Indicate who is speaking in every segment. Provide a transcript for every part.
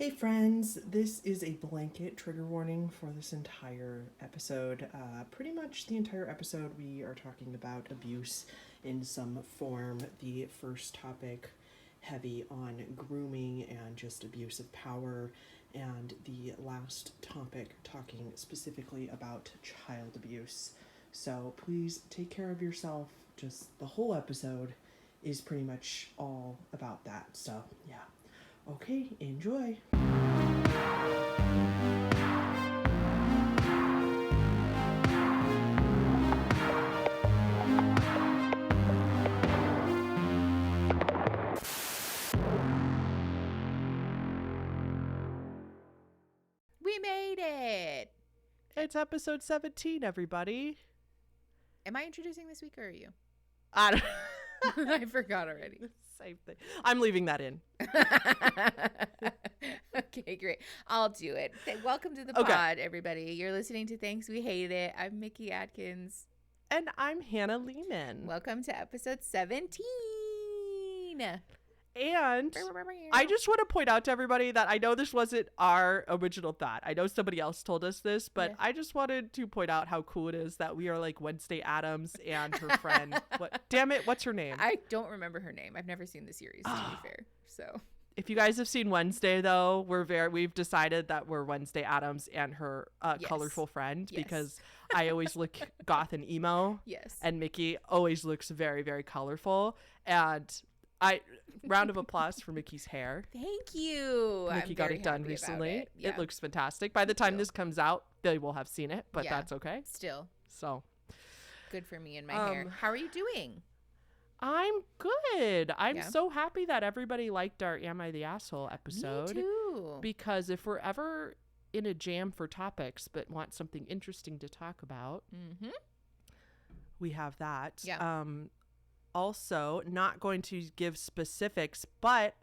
Speaker 1: Hey friends, this is a blanket trigger warning for this entire episode. Pretty much the entire episode we are talking about abuse in some form. The first topic heavy on grooming and just abuse of power, and the last topic talking specifically about child abuse. So please take care of yourself. Just the whole episode is pretty much all about that. So yeah. Okay, enjoy.
Speaker 2: We made it!
Speaker 1: It's episode 17, everybody.
Speaker 2: Am I introducing this week or are you?
Speaker 1: I don't
Speaker 2: I forgot already.
Speaker 1: Same thing. I'm leaving that in.
Speaker 2: Okay, great. I'll do it. Welcome to the pod, everybody. You're listening to Thanks We Hate It. I'm Mickey Atkins.
Speaker 1: And I'm Hannah Lehman.
Speaker 2: Welcome to episode 17.
Speaker 1: And I just want to point out to everybody that I know this wasn't our original thought. I know somebody else told us this, but yeah. I just wanted to point out how cool it is that we are like Wednesday Addams and her friend. Damn it, what's her name?
Speaker 2: I don't remember her name. I've never seen the series, to be fair. So
Speaker 1: if you guys have seen Wednesday, though, we've decided that we're Wednesday Addams and her colorful friend, because I always look goth and emo.
Speaker 2: Yes.
Speaker 1: And Mickey always looks very, very colorful. And round of applause for Mickey's hair.
Speaker 2: Thank you.
Speaker 1: Mickey got it done recently.
Speaker 2: Yeah.
Speaker 1: It looks fantastic. By the time this comes out, they will have seen it, but that's okay.
Speaker 2: Still.
Speaker 1: So
Speaker 2: good for me and my hair. How are you doing?
Speaker 1: I'm good. I'm so happy that everybody liked our Am I the Asshole episode.
Speaker 2: Me too.
Speaker 1: Because if we're ever in a jam for topics but want something interesting to talk about, we have that.
Speaker 2: Yeah.
Speaker 1: Also, not going to give specifics, but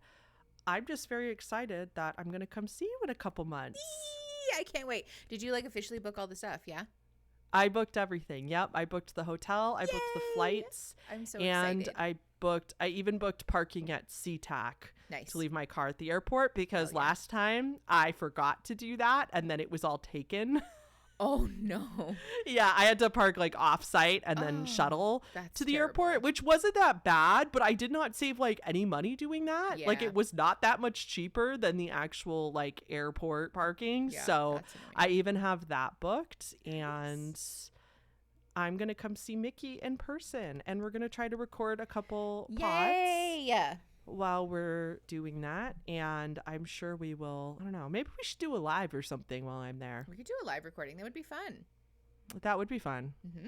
Speaker 1: I'm just very excited that I'm going to come see you in a couple months.
Speaker 2: I can't wait. Did you officially book all the stuff? Yeah.
Speaker 1: I booked everything. Yep. I booked the hotel. I booked the flights.
Speaker 2: I'm so
Speaker 1: excited.
Speaker 2: And
Speaker 1: I even booked parking at SeaTac to leave my car at the airport, because last time I forgot to do that and then it was all taken.
Speaker 2: Oh no.
Speaker 1: Yeah, I had to park off site and then shuttle to the airport, which wasn't that bad, but I did not save any money doing that.
Speaker 2: Yeah.
Speaker 1: It was not that much cheaper than the actual airport parking.
Speaker 2: Yeah,
Speaker 1: so I even have that booked, and I'm going to come see Mickey in person, and we're going to try to record a couple pods while we're doing that. And I'm sure we will, I don't know, maybe we should do a live or something while I'm there.
Speaker 2: We could do a live recording. That would be fun.
Speaker 1: That would be fun.
Speaker 2: Mm-hmm.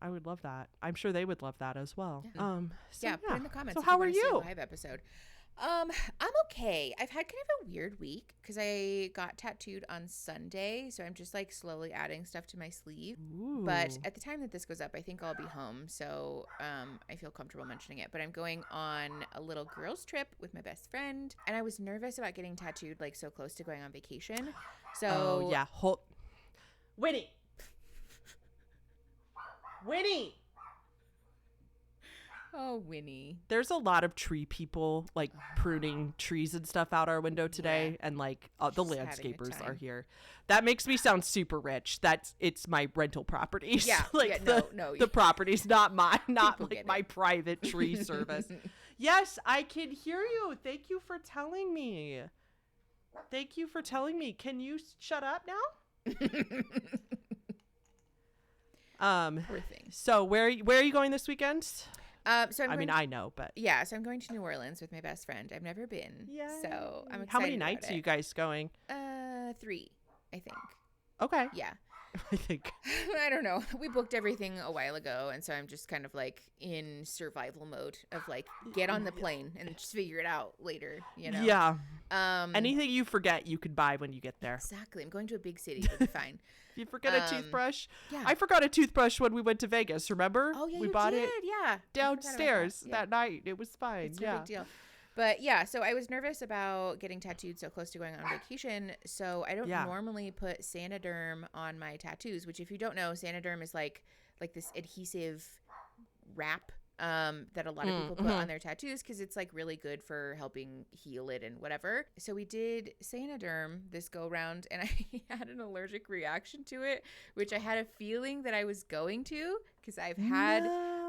Speaker 1: I would love that. I'm sure they would love that as well.
Speaker 2: Yeah. Put in the comments.
Speaker 1: So how are you?
Speaker 2: Live episode. I'm okay. I've had kind of a weird week because I got tattooed on Sunday, so I'm just slowly adding stuff to my sleeve.
Speaker 1: Ooh.
Speaker 2: But at the time that this goes up, I think I'll be home, so I feel comfortable mentioning it. But I'm going on a little girls trip with my best friend, and I was nervous about getting tattooed so close to going on vacation. So
Speaker 1: Winnie.
Speaker 2: Oh, Winnie.
Speaker 1: There's a lot of tree people pruning trees and stuff out our window today, and the landscapers are here. That makes me sound super rich. It's my rental properties.
Speaker 2: Yeah,
Speaker 1: the property's not mine, not my private tree service. Yes, I can hear you. Thank you for telling me. Can you shut up now?
Speaker 2: Poor thing.
Speaker 1: So where are you going this weekend?
Speaker 2: I
Speaker 1: know, but
Speaker 2: so I'm going to New Orleans with my best friend. I've never been, so I'm excited.
Speaker 1: How many nights are you guys going?
Speaker 2: 3, I think.
Speaker 1: Okay.
Speaker 2: Yeah.
Speaker 1: I think.
Speaker 2: I don't know. We booked everything a while ago, and so I'm just kind of in survival mode of get on the plane and just figure it out later,
Speaker 1: Yeah. Anything you forget, you could buy when you get there.
Speaker 2: Exactly. I'm going to a big city. It'll be fine.
Speaker 1: You forget a toothbrush?
Speaker 2: Yeah.
Speaker 1: I forgot a toothbrush when we went to Vegas, remember?
Speaker 2: Oh, yeah,
Speaker 1: we
Speaker 2: you
Speaker 1: bought
Speaker 2: did.
Speaker 1: it
Speaker 2: Yeah.
Speaker 1: downstairs that night. It was fine.
Speaker 2: It's no big deal. But yeah, so I was nervous about getting tattooed so close to going on vacation. So I don't normally put Sanoderm on my tattoos, which if you don't know, Sanoderm is like this adhesive wrap that a lot of people put on their tattoos because it's like really good for helping heal it and whatever. So we did Sanoderm this go round, and I had an allergic reaction to it, which I had a feeling that I was going to because I've had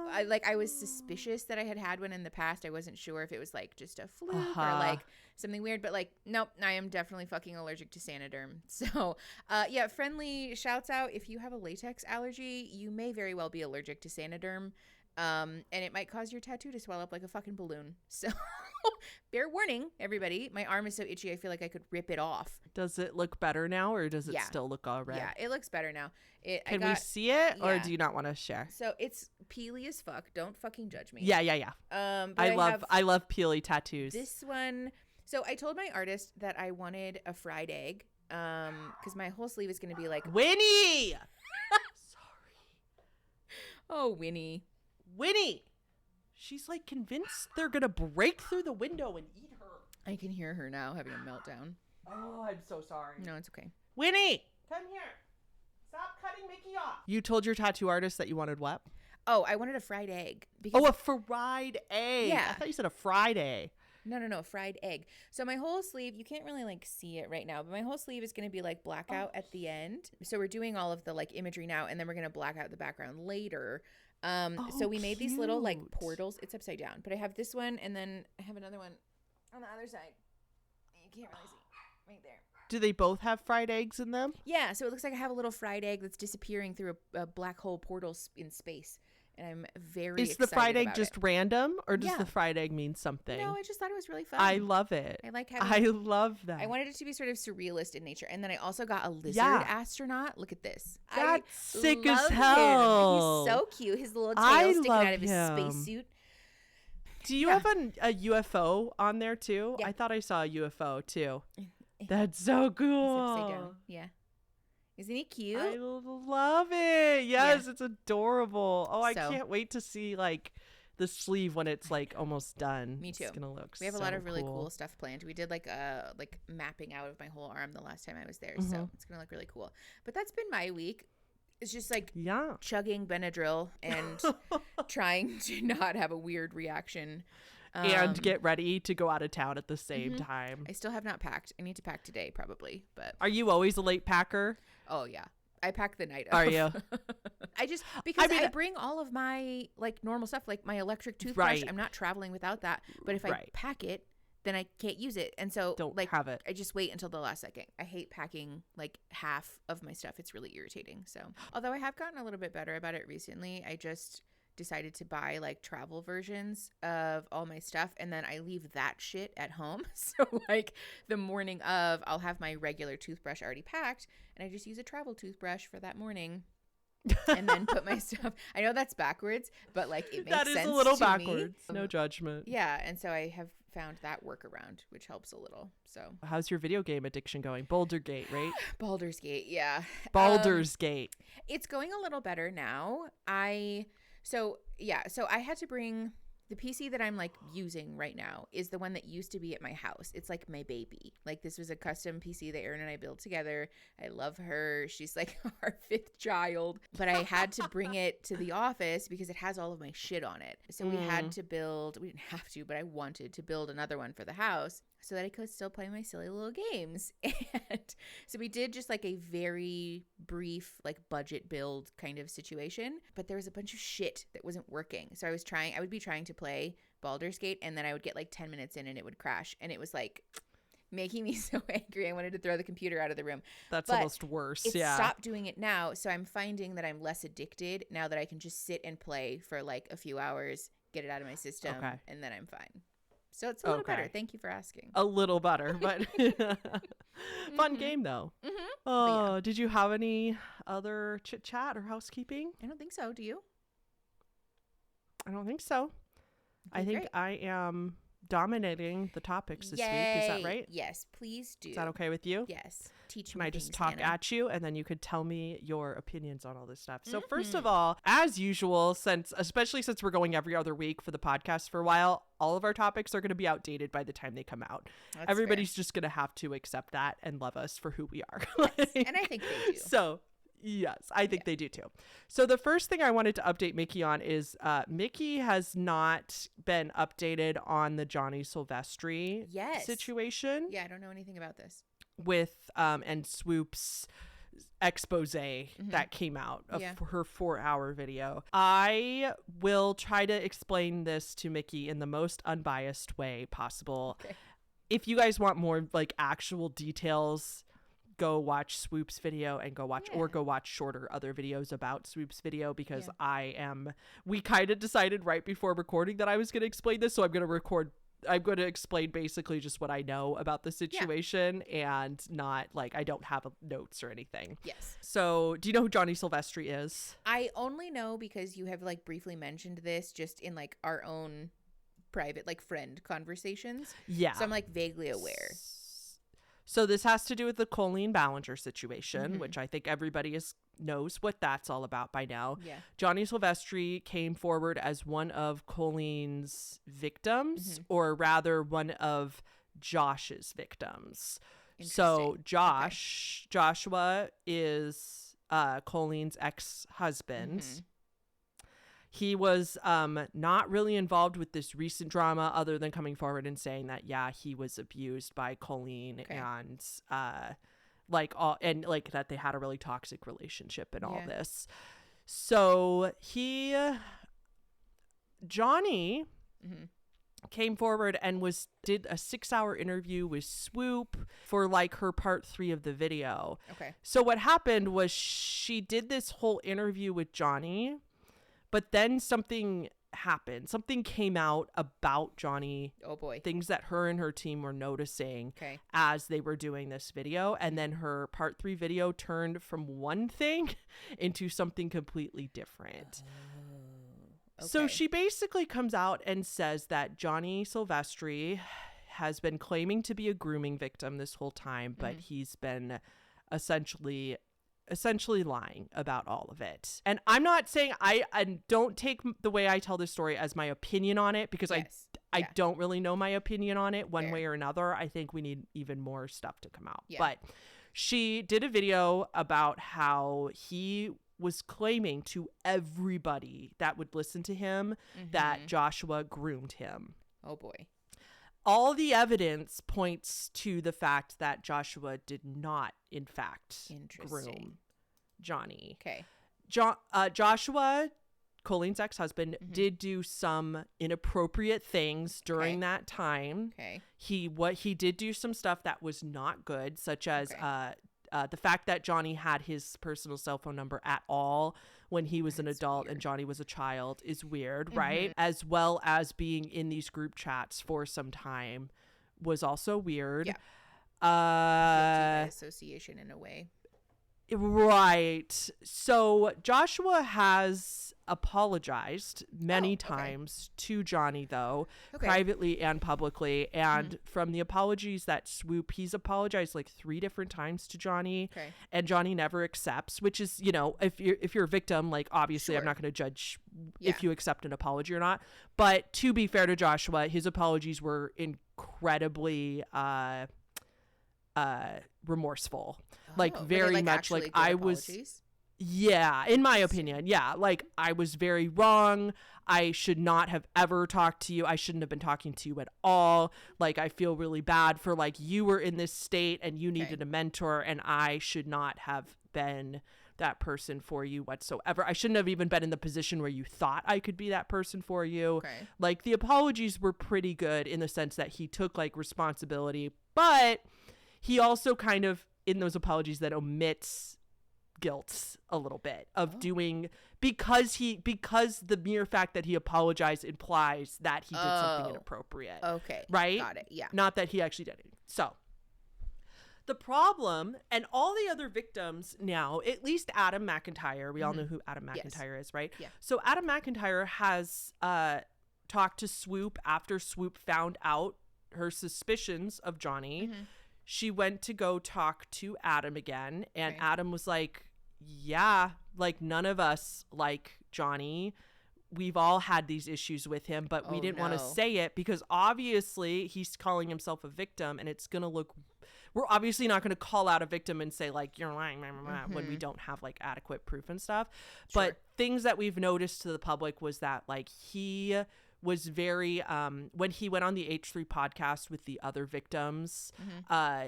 Speaker 2: I was suspicious that I had one in the past. I wasn't sure if it was like just a fluke or like something weird, but like nope, I am definitely fucking allergic to Sanoderm. So yeah, friendly shouts out if you have a latex allergy, you may very well be allergic to Sanoderm. And it might cause your tattoo to swell up like a fucking balloon. So fair warning, everybody. My arm is so itchy, I feel like I could rip it off.
Speaker 3: Does it look better now, or does it still look all red?
Speaker 2: Yeah, it looks better now.
Speaker 3: Can we see it, or do you not want to share?
Speaker 2: So it's peely as fuck. Don't fucking judge me.
Speaker 3: Yeah.
Speaker 2: But
Speaker 3: I love peely tattoos.
Speaker 2: This one. So I told my artist that I wanted a fried egg, because my whole sleeve is going to be like
Speaker 3: Winnie. Sorry.
Speaker 2: Oh, Winnie.
Speaker 3: She's like convinced they're gonna break through the window and eat her.
Speaker 2: I can hear her now having a meltdown.
Speaker 3: Oh, I'm so sorry.
Speaker 2: No, it's okay.
Speaker 3: Winnie, come here. Stop cutting Mickey off. You told your tattoo artist that you wanted what?
Speaker 2: Oh, I wanted a fried egg. Because
Speaker 3: a fried egg.
Speaker 2: Yeah.
Speaker 3: I thought you said a Friday.
Speaker 2: No, a fried egg. So my whole sleeve, you can't really like see it right now, but my whole sleeve is going to be like blackout at the end. So we're doing all of the like imagery now, and then we're going to black out the background later. So we made these little like portals. It's upside down, but I have this one, and then I have another one on the other side. You can't really see right there.
Speaker 3: Do they both have fried eggs in them?
Speaker 2: Yeah, so it looks like I have a little fried egg that's disappearing through a black hole portal in space, and I'm very excited.
Speaker 3: Is the fried egg
Speaker 2: about
Speaker 3: just
Speaker 2: it.
Speaker 3: random, or does the fried egg mean something?
Speaker 2: No, I just thought it was really fun.
Speaker 3: I love it. I love that.
Speaker 2: I wanted it to be sort of surrealist in nature, and then I also got a lizard astronaut. Look at this.
Speaker 3: That's sick as
Speaker 2: love
Speaker 3: hell.
Speaker 2: Him. He's so cute. His little tail sticking out of his spacesuit.
Speaker 3: Do you have a UFO on there too?
Speaker 2: Yeah.
Speaker 3: I thought I saw a UFO too. That's so cool.
Speaker 2: It's upside down. Yeah. Isn't he cute?
Speaker 3: I love it. Yes, it's adorable. Oh, I can't wait to see like the sleeve when it's like almost done.
Speaker 2: Me too.
Speaker 3: It's gonna look.
Speaker 2: We have a lot of really cool stuff planned. We did like mapping out of my whole arm the last time I was there, so it's gonna look really cool. But that's been my week. It's just like chugging Benadryl and trying to not have a weird reaction.
Speaker 3: And get ready to go out of town at the same time.
Speaker 2: I still have not packed. I need to pack today probably, but
Speaker 3: are you always a late packer?
Speaker 2: Oh yeah. I pack the night of.
Speaker 3: Are you?
Speaker 2: Because I bring all of my like normal stuff, like my electric toothbrush.
Speaker 3: Right.
Speaker 2: I'm not traveling without that. But if I pack it, then I can't use it. And so
Speaker 3: don't
Speaker 2: like
Speaker 3: have it.
Speaker 2: I just wait until the last second. I hate packing like half of my stuff. It's really irritating. So although I have gotten a little bit better about it recently, I just decided to buy like travel versions of all my stuff, and then I leave that shit at home. So like the morning of, I'll have my regular toothbrush already packed, and I just use a travel toothbrush for that morning. And then put my stuff. I know that's backwards, but like it makes sense.
Speaker 3: That is a little
Speaker 2: to
Speaker 3: backwards.
Speaker 2: Me.
Speaker 3: No judgment.
Speaker 2: Yeah, and so I have found that workaround, which helps a little. So
Speaker 3: how's your video game addiction going? Baldur's Gate, right?
Speaker 2: Baldur's Gate, yeah.
Speaker 3: Baldur's Gate.
Speaker 2: It's going a little better now. So I had to bring the PC that I'm like using right now is the one that used to be at my house. It's like my baby. Like this was a custom PC that Erin and I built together. I love her. She's like our fifth child. But I had to bring it to the office because it has all of my shit on it. So we had to build, we didn't have to, but I wanted to build another one for the house so that I could still play my silly little games. And so we did just like a very brief like budget build kind of situation, but there was a bunch of shit that wasn't working. So I would be trying to play Baldur's Gate, and then I would get like 10 minutes in and it would crash, and it was like making me so angry. I wanted to throw the computer out of the room.
Speaker 3: That's almost worse.
Speaker 2: It stopped doing it now, so I'm finding that I'm less addicted now that I can just sit and play for like a few hours, get it out of my system, and then I'm fine. So it's a little better. Thank you for asking.
Speaker 3: A little better, but fun game though. Oh, did you have any other chit chat or housekeeping?
Speaker 2: I don't think so. Do you?
Speaker 3: I don't think so. I think I am dominating the topics this week. Is that right?
Speaker 2: Yes, please do.
Speaker 3: Is that okay with you?
Speaker 2: Yes. Teach
Speaker 3: Can
Speaker 2: me
Speaker 3: I just
Speaker 2: things,
Speaker 3: talk
Speaker 2: Hannah.
Speaker 3: at you, and then you could tell me your opinions on all this stuff? So first of all, as usual, especially since we're going every other week for the podcast for a while, all of our topics are going to be outdated by the time they come out. Everybody's just going to have to accept that and love us for who we are.
Speaker 2: Yes. And I think they do.
Speaker 3: So Yes, I think they do too. So the first thing I wanted to update Mickey on is Mickey has not been updated on the Johnny Silvestri situation.
Speaker 2: Yeah, I don't know anything about this.
Speaker 3: With and Swoop's expose that came out of her 4-hour video. I will try to explain this to Mickey in the most unbiased way possible.
Speaker 2: Okay.
Speaker 3: If you guys want more like actual details, go watch Swoop's video and go watch shorter other videos about Swoop's video, because we kind of decided right before recording that I was going to explain this, so I'm going to explain basically just what I know about the situation and not like I don't have notes or anything.
Speaker 2: Yes.
Speaker 3: So do you know who Johnny Silvestri is?
Speaker 2: I only know because you have like briefly mentioned this just in like our own private like friend conversations.
Speaker 3: Yeah.
Speaker 2: So I'm like vaguely aware.
Speaker 3: So this has to do with the Colleen Ballinger situation, which I think everybody knows what that's all about by now.
Speaker 2: Yeah.
Speaker 3: Johnny Silvestri came forward as one of Colleen's victims, or rather one of Josh's victims. So Joshua is Colleen's ex-husband. He was not really involved with this recent drama other than coming forward and saying that, he was abused by Colleen and that they had a really toxic relationship and all this. So Johnny came forward and did a 6-hour interview with Swoop for like her part 3 of the video.
Speaker 2: Okay.
Speaker 3: So what happened was she did this whole interview with Johnny, but then something happened. Something came out about Johnny.
Speaker 2: Oh boy.
Speaker 3: Things that her and her team were noticing as they were doing this video. And then her part 3 video turned from one thing into something completely different. So she basically comes out and says that Johnny Silvestri has been claiming to be a grooming victim this whole time, but he's been essentially lying about all of it. And I'm not saying I don't take the way I tell this story as my opinion on it, because I don't really know my opinion on it one way or another. I think we need even more stuff to come out. But she did a video about how he was claiming to everybody that would listen to him that Joshua groomed him.
Speaker 2: Oh boy.
Speaker 3: All the evidence points to the fact that Joshua did not, in fact, groom Johnny.
Speaker 2: Okay.
Speaker 3: Joshua, Colleen's ex-husband, did do some inappropriate things during that time.
Speaker 2: Okay.
Speaker 3: He did do some stuff that was not good, such as the fact that Johnny had his personal cell phone number at all when he was an adult and Johnny was a child is weird, right? As well as being in these group chats for some time was also weird.
Speaker 2: Yeah. Association in a way.
Speaker 3: Right. So Joshua has apologized many times to Johnny, though, privately and publicly. And from the apologies that Swoop, he's apologized like 3 different times to Johnny, and Johnny never accepts, which is, if you're a victim, like obviously I'm not going to judge if you accept an apology or not. But to be fair to Joshua, his apologies were incredibly remorseful. Very much like I was. Yeah, in my opinion. Yeah, like I was very wrong. I should not have ever talked to you. I shouldn't have been talking to you at all. Like I feel really bad for like you were in this state and you needed a mentor and I should not have been that person for you whatsoever. I shouldn't have even been in the position where you thought I could be that person for you. Like the apologies were pretty good in the sense that he took like responsibility, but he also kind of in those apologies that omits guilt a little bit of doing because the mere fact that he apologized implies that he did something inappropriate.
Speaker 2: Okay.
Speaker 3: Right?
Speaker 2: Got it. Yeah.
Speaker 3: Not that he actually did it. So the problem, and all the other victims now, at least Adam McIntyre, we all know who Adam McIntyre is, right? Yeah. So Adam McIntyre has talked to Swoop after Swoop found out her suspicions of Johnny. She went to go talk to Adam again, and Adam was like, yeah, like none of us like Johnny. We've all had these issues with him, but we didn't want to say it because obviously he's calling himself a victim and we're obviously not going to call out a victim and say like you're lying when we don't have like adequate proof and stuff.
Speaker 2: Sure.
Speaker 3: But things that we've noticed to the public was that like he was very when he went on the H3 podcast with the other victims,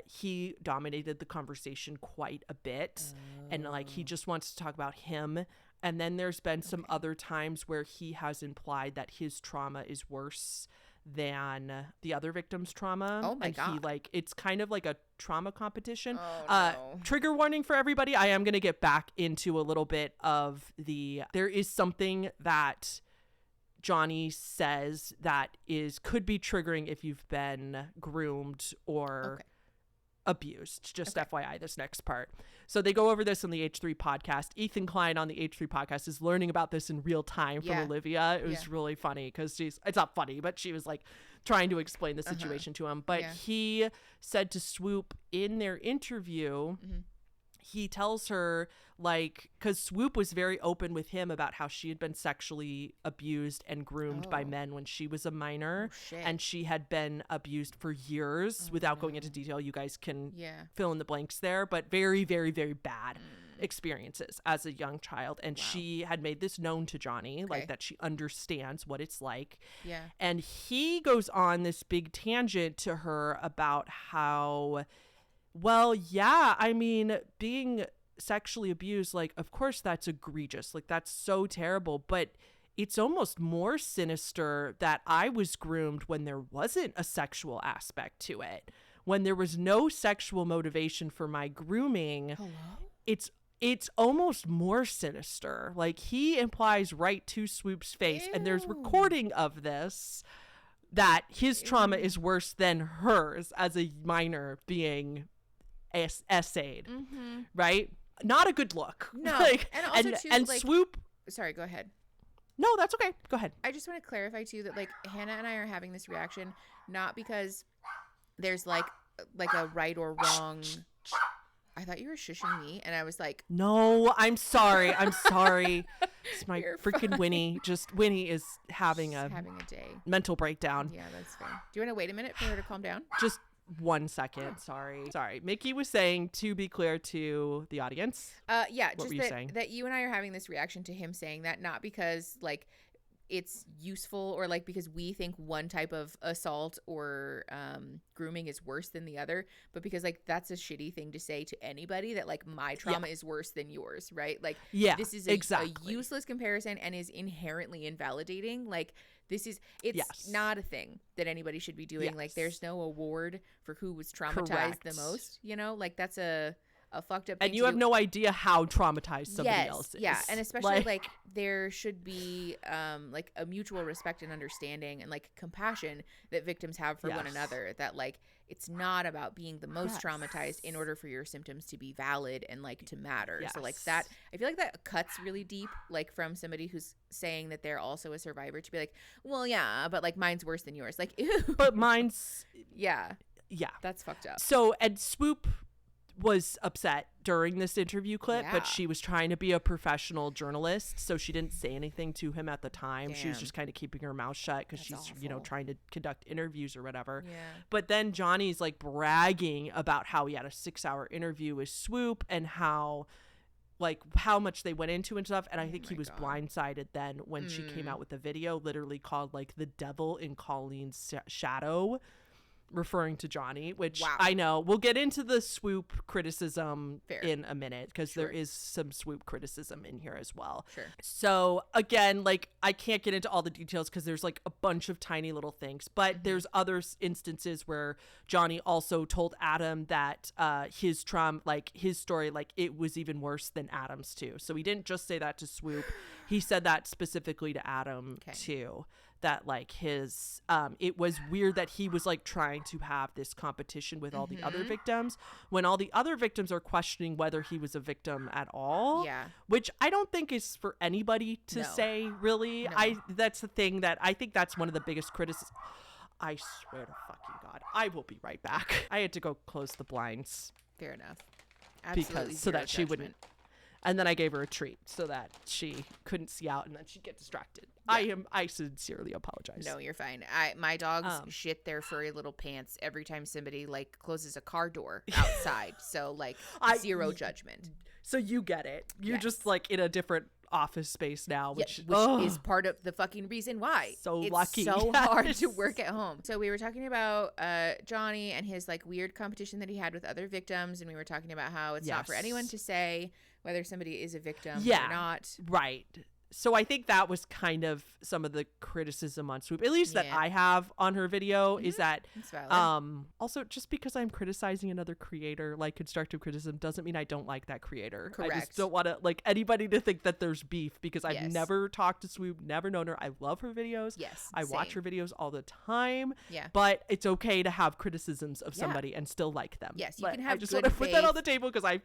Speaker 3: he dominated the conversation quite a bit. And like he just wants to talk about him. And then there's been some other times where he has implied that his trauma is worse than the other victim's trauma.
Speaker 2: Oh my God.
Speaker 3: He like it's kind of like a trauma competition.
Speaker 2: Oh, no.
Speaker 3: Trigger warning for everybody. I am going to get back into a little bit of there is something that Johnny says that could be triggering if you've been groomed or abused. Just FYI, this next part. So they go over this on the H3 podcast. Ethan Klein on the H3 podcast is learning about this in real time from Olivia. It was really funny because it's not funny, but she was like trying to explain the situation to him. But he said to Swoop in their interview, he tells her like, because Swoop was very open with him about how she had been sexually abused and groomed by men when she was a minor, and she had been abused for years. Without going into detail, you guys can fill in the blanks there, but very, very, very bad experiences as a young child. And she had made this known to Johnny, like that she understands what it's like. And he goes on this big tangent to her about how, well, yeah, I mean, being sexually abused, like, of course that's egregious. Like, that's so terrible. But it's almost more sinister that I was groomed when there wasn't a sexual aspect to it. When there was no sexual motivation for my grooming, it's almost more sinister. Like, he implies right to Swoop's face, and there's recording of this, that his trauma is worse than hers as a minor being essayed, right? Not a good look.
Speaker 2: No.
Speaker 3: Like,
Speaker 2: and also too,
Speaker 3: and
Speaker 2: like,
Speaker 3: Swoop.
Speaker 2: Sorry, go ahead.
Speaker 3: No, that's okay. Go ahead.
Speaker 2: I just want to clarify too that like Hannah and I are having this reaction not because there's like a right or wrong. I thought you were shushing me, and I was like,
Speaker 3: no, I'm sorry. I'm sorry. It's my
Speaker 2: You're
Speaker 3: freaking
Speaker 2: fine.
Speaker 3: Winnie. Just Winnie is having a
Speaker 2: day.
Speaker 3: mental breakdown.
Speaker 2: Yeah, that's fair. Do you want to wait a minute for her to calm down?
Speaker 3: Just 1 second. Sorry. Mickey was saying, to be clear to the audience.
Speaker 2: Yeah,
Speaker 3: what
Speaker 2: just
Speaker 3: were you saying?
Speaker 2: that you and I are having this reaction to him saying that, not because like it's useful or like because we think one type of assault or grooming is worse than the other, but because like that's a shitty thing to say to anybody, that like my trauma is worse than yours, right? Like this is a useless comparison and is inherently invalidating. Like it's not a thing that anybody should be doing. Like there's no award for who was traumatized the most, you know? Like that's a fucked up thing.
Speaker 3: And you have no idea how traumatized somebody else is.
Speaker 2: Yeah, and especially like there should be like a mutual respect and understanding and like compassion that victims have for one another, that like it's not about being the most traumatized in order for your symptoms to be valid and like to matter. So like that, I feel like that cuts really deep, like from somebody who's saying that they're also a survivor, to be like, well, yeah, but like mine's worse than yours. Like, ew.
Speaker 3: But mine's
Speaker 2: yeah, that's fucked up.
Speaker 3: So, and Swoop was upset during this interview clip, but she was trying to be a professional journalist, so she didn't say anything to him at the time. She was just kind of keeping her mouth shut because she's awful. You know, trying to conduct interviews or whatever. But then Johnny's like bragging about how he had a 6-hour interview with Swoop and how much they went into and stuff. And I think he was blindsided then when she came out with the video literally called like the devil in Colleen's shadow, referring to Johnny, which I know we'll get into the Swoop criticism in a minute, because there is some Swoop criticism in here as well. So again, like I can't get into all the details because there's like a bunch of tiny little things, but there's other instances where Johnny also told Adam that his trauma, like his story, like it was even worse than Adam's too. So he didn't just say that to Swoop, he said that specifically to Adam too. That like his it was weird that he was like trying to have this competition with all the other victims when all the other victims are questioning whether he was a victim at all, which I don't think is for anybody to say, really. That's the thing that I think that's one of the biggest criticisms. I swear to fucking God, I will be right back. I had to go close the blinds.
Speaker 2: Fair enough. Absolutely,
Speaker 3: because so that she wouldn't And then I gave her a treat so that she couldn't see out and then she'd get distracted. Yeah. I sincerely apologize.
Speaker 2: No, you're fine. My dogs shit their furry little pants every time somebody like closes a car door outside. So like zero judgment.
Speaker 3: So you get it. You're just like in a different office space now, which
Speaker 2: is part of the fucking reason why
Speaker 3: it's
Speaker 2: lucky. So hard to work at home. So we were talking about Johnny and his like weird competition that he had with other victims, and we were talking about how it's not for anyone to say whether somebody is a victim or not.
Speaker 3: Right. So I think that was kind of some of the criticism on Swoop, at least that I have on her video, is that also just because I'm criticizing another creator, like constructive criticism doesn't mean I don't like that creator.
Speaker 2: Correct.
Speaker 3: I just don't want to like anybody to think that there's beef, because I've never talked to Swoop, never known her. I love her videos.
Speaker 2: Yes.
Speaker 3: I watch her videos all the time.
Speaker 2: Yeah.
Speaker 3: But it's okay to have criticisms of somebody and still like them.
Speaker 2: Yes. You
Speaker 3: but
Speaker 2: can have
Speaker 3: I just want to put that on the table because I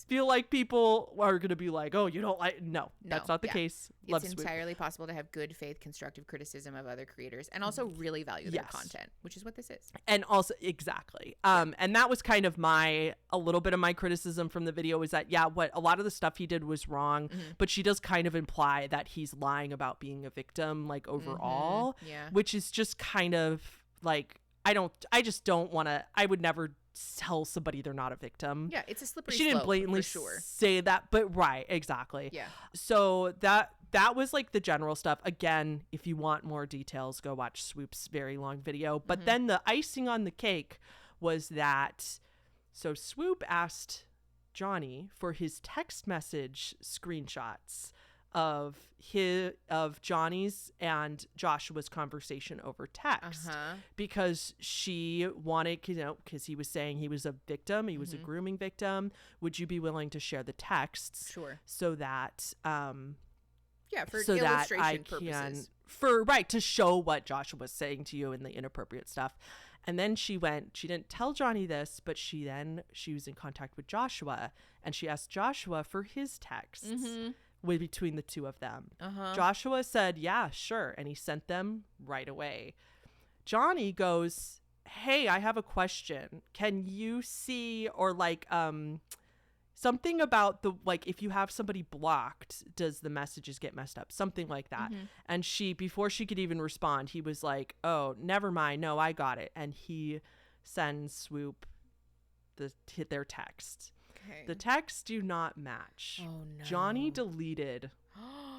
Speaker 3: feel like people are going to be like, oh, you don't like. No, that's not the case. Love
Speaker 2: it's entirely possible to have good faith, constructive criticism of other creators and also really value their content, which is what this is.
Speaker 3: And also, exactly. And that was kind of a little bit of my criticism from the video is that, what a lot of the stuff he did was wrong, but she does kind of imply that he's lying about being a victim, like overall, which is just kind of like, I just don't want to, I would never tell somebody they're not a victim.
Speaker 2: Yeah, it's a slippery
Speaker 3: slope. She didn't blatantly say that, but right, exactly.
Speaker 2: Yeah.
Speaker 3: So that was like the general stuff. Again, if you want more details, go watch Swoop's very long video. But then the icing on the cake was that, so Swoop asked Johnny for his text message screenshots of Johnny's and Joshua's conversation over text, because she wanted, because he was saying he was a victim, he was a grooming victim. Would you be willing to share the texts?
Speaker 2: Sure.
Speaker 3: So that
Speaker 2: for illustration purposes.
Speaker 3: To show what Joshua was saying to you and the inappropriate stuff. And then she didn't tell Johnny this, but she was in contact with Joshua, and she asked Joshua for his texts. Between the two of them. Joshua said, yeah, sure. And he sent them right away. Johnny goes, hey, I have a question. Can you see, or like, something about the, like, if you have somebody blocked, does the messages get messed up? Something like that. And before she could even respond, he was like, oh, never mind. No, I got it. And he sends Swoop their text. The texts do not match. Oh, no. Johnny deleted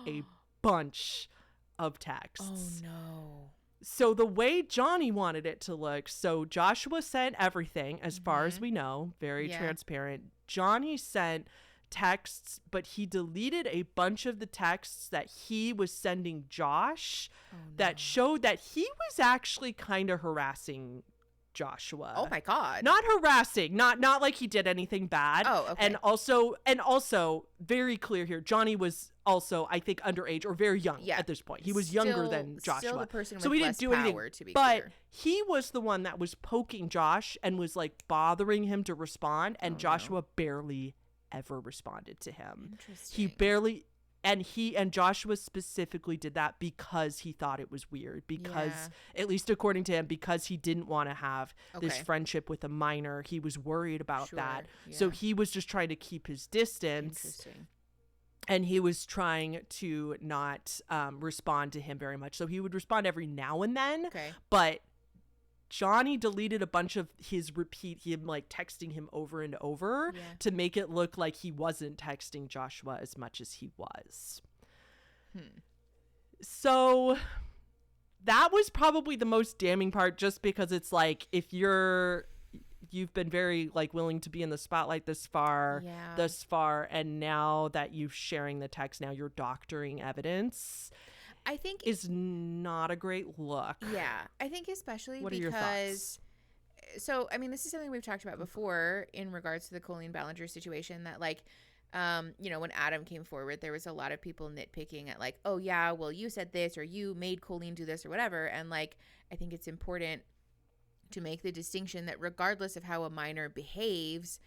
Speaker 3: a bunch of texts.
Speaker 2: Oh, no.
Speaker 3: So the way Johnny wanted it to look, so Joshua sent everything, as far as we know, very transparent. Johnny sent texts, but he deleted a bunch of the texts that he was sending Josh that showed that he was actually kind of harassing Joshua.
Speaker 2: Oh my God.
Speaker 3: Not harassing, not like he did anything bad.
Speaker 2: Oh, okay.
Speaker 3: And also very clear here, Johnny was also, I think, underage or very young at this point. He was younger than Joshua.
Speaker 2: Still the person
Speaker 3: so
Speaker 2: with
Speaker 3: he
Speaker 2: less
Speaker 3: didn't do
Speaker 2: power,
Speaker 3: anything.
Speaker 2: to be
Speaker 3: but
Speaker 2: clear.
Speaker 3: He was the one that was poking Josh and was like bothering him to respond, and Joshua barely ever responded to him.
Speaker 2: Interesting.
Speaker 3: He barely. And Joshua specifically did that because he thought it was weird, because at least according to him, because he didn't want to have this friendship with a minor. He was worried about that. Yeah. So he was just trying to keep his distance.
Speaker 2: Interesting.
Speaker 3: And he was trying to not respond to him very much. So he would respond every now and then.
Speaker 2: Okay.
Speaker 3: But Johnny deleted a bunch of him like texting him over and over to make it look like he wasn't texting Joshua as much as he was. So that was probably the most damning part, just because it's like, if you've been very like willing to be in the spotlight this far, and now that you're sharing the text, now you're doctoring evidence, I think is not a great look.
Speaker 2: Yeah. I think especially
Speaker 3: what are your thoughts?
Speaker 2: So, I mean, this is something we've talked about before in regards to the Colleen Ballinger situation, that like, when Adam came forward, there was a lot of people nitpicking at like, oh yeah, well, you said this, or you made Colleen do this or whatever. And like, I think it's important to make the distinction that regardless of how a minor behaves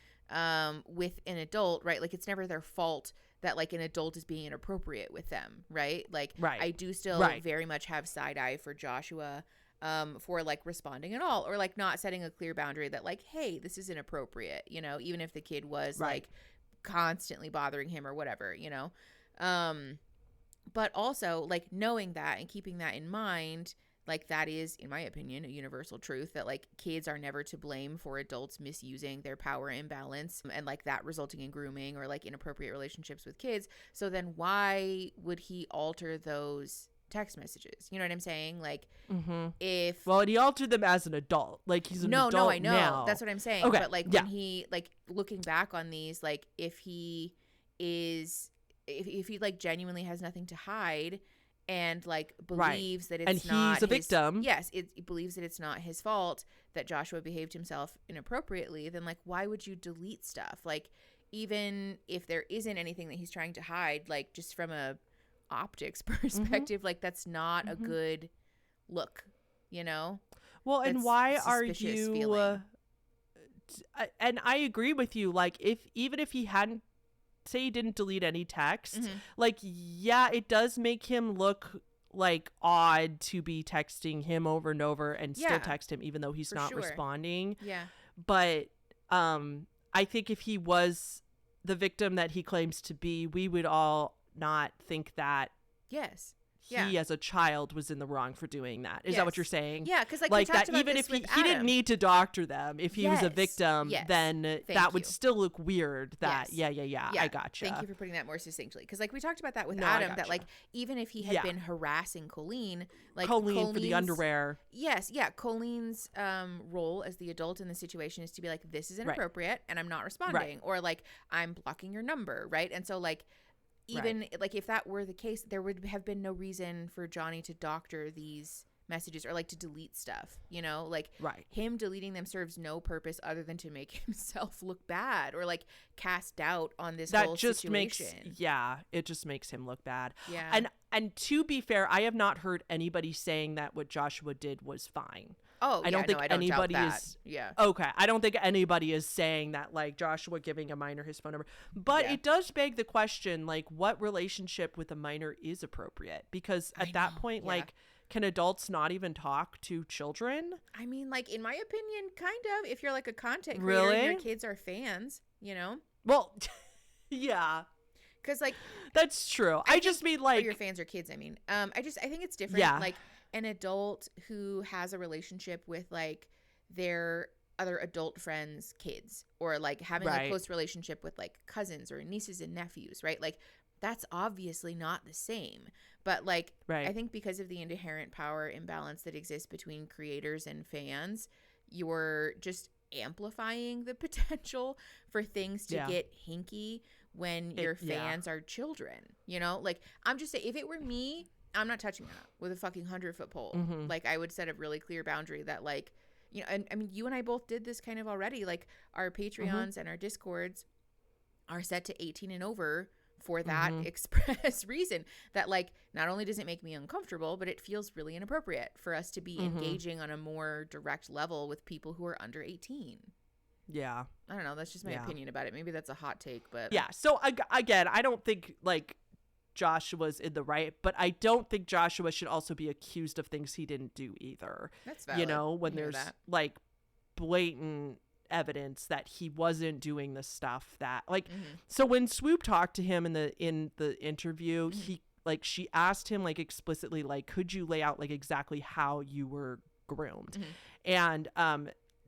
Speaker 2: with an adult, right? Like, it's never their fault that like an adult is being inappropriate with them, right? Like, I do still very much have side eye for Joshua for like responding at all, or like not setting a clear boundary that like, hey, this is inappropriate, even if the kid was like constantly bothering him or whatever, you know? But also, like, knowing that and keeping that in mind, like, that is, in my opinion, a universal truth that, like, kids are never to blame for adults misusing their power imbalance and, like, that resulting in grooming or, like, inappropriate relationships with kids. So then why would he alter those text messages? You know what I'm saying? Like, if...
Speaker 3: Well, and he altered them as an adult. Like, he's an adult now.
Speaker 2: No, I know.
Speaker 3: Now.
Speaker 2: That's what I'm saying.
Speaker 3: Okay.
Speaker 2: But, like, when he, like, looking back on these, like, if he is... If he, like, genuinely has nothing to hide and, like, believes that it's
Speaker 3: and
Speaker 2: not
Speaker 3: he's a victim.
Speaker 2: Yes, it believes that it's not his fault that Joshua behaved himself inappropriately, then, like, why would you delete stuff? Like, even if there isn't anything that he's trying to hide, like, just from a optics perspective, like, that's not a good look, you know?
Speaker 3: Well,
Speaker 2: That's
Speaker 3: and why are
Speaker 2: suspicious
Speaker 3: you
Speaker 2: feeling.
Speaker 3: and I agree with you, like, even if he hadn't, say he didn't delete any text, like, yeah, it does make him look like odd to be texting him over and over and still text him even though he's not responding. But I think if he was the victim that he claims to be, we would all not think that he as a child was in the wrong for doing that. Is that what you're saying?
Speaker 2: Yeah, because, like,
Speaker 3: like
Speaker 2: we talked
Speaker 3: that,
Speaker 2: about
Speaker 3: even
Speaker 2: this
Speaker 3: if
Speaker 2: with
Speaker 3: he didn't
Speaker 2: Adam.
Speaker 3: need to doctor them, if he was a victim, then that would
Speaker 2: you.
Speaker 3: still look weird. That I gotcha.
Speaker 2: Thank you for putting that more succinctly, because, like, we talked about that with
Speaker 3: No,
Speaker 2: Adam,
Speaker 3: I
Speaker 2: that,
Speaker 3: gotcha.
Speaker 2: like, even if he had been harassing Colleen, like,
Speaker 3: Colleen for the underwear.
Speaker 2: Yes, Colleen's role as the adult in the situation is to be like, this is inappropriate and I'm not responding, or, like, I'm blocking your number, right? And so, like, even like, if that were the case, there would have been no reason for Johnny to doctor these messages or, like, to delete stuff, you know? Like, him deleting them serves no purpose other than to make himself look bad or, like, cast doubt on this whole situation.
Speaker 3: It just makes him look bad. And to be fair, I have not heard anybody saying that what Joshua did was fine. I don't think anybody is. Okay. I don't think anybody is saying that, like, Joshua giving a minor his phone number. But it does beg the question, like, what relationship with a minor is appropriate? Because at that point, like, can adults not even talk to children?
Speaker 2: I mean, like, in my opinion, kind of. If you're, like, a content creator and your kids are fans, you know?
Speaker 3: Well, yeah.
Speaker 2: Because, like,
Speaker 3: that's true. I just mean, like,
Speaker 2: your fans are kids. I mean, I think it's different. Like, an adult who has a relationship with, like, their other adult friends' kids, or, like, having a close relationship with, like, cousins or nieces and nephews, right? Like, that's obviously not the same. But, like, I think because of the inherent power imbalance that exists between creators and fans, you're just amplifying the potential for things to get hinky when your fans are children, you know? Like, I'm just saying, if it were me, I'm not touching that with a fucking 100-foot pole. Like, I would set a really clear boundary that, like, you know, and I mean, you and I both did this kind of already. Like, our Patreons and our Discords are set to 18 and over for that express reason, that, like, not only does it make me uncomfortable, but it feels really inappropriate for us to be engaging on a more direct level with people who are under 18.
Speaker 3: Yeah.
Speaker 2: I don't know. That's just my opinion about it. Maybe that's a hot take, but
Speaker 3: yeah. So again, I don't think, like, Joshua's in the right, but I don't think Joshua should also be accused of things he didn't do either.
Speaker 2: That's valid.
Speaker 3: You know, when there's like blatant evidence that he wasn't doing the stuff that, like, so when Swoop talked to him in the interview, she asked him, like, explicitly, like, could you lay out, like, exactly how you were groomed? And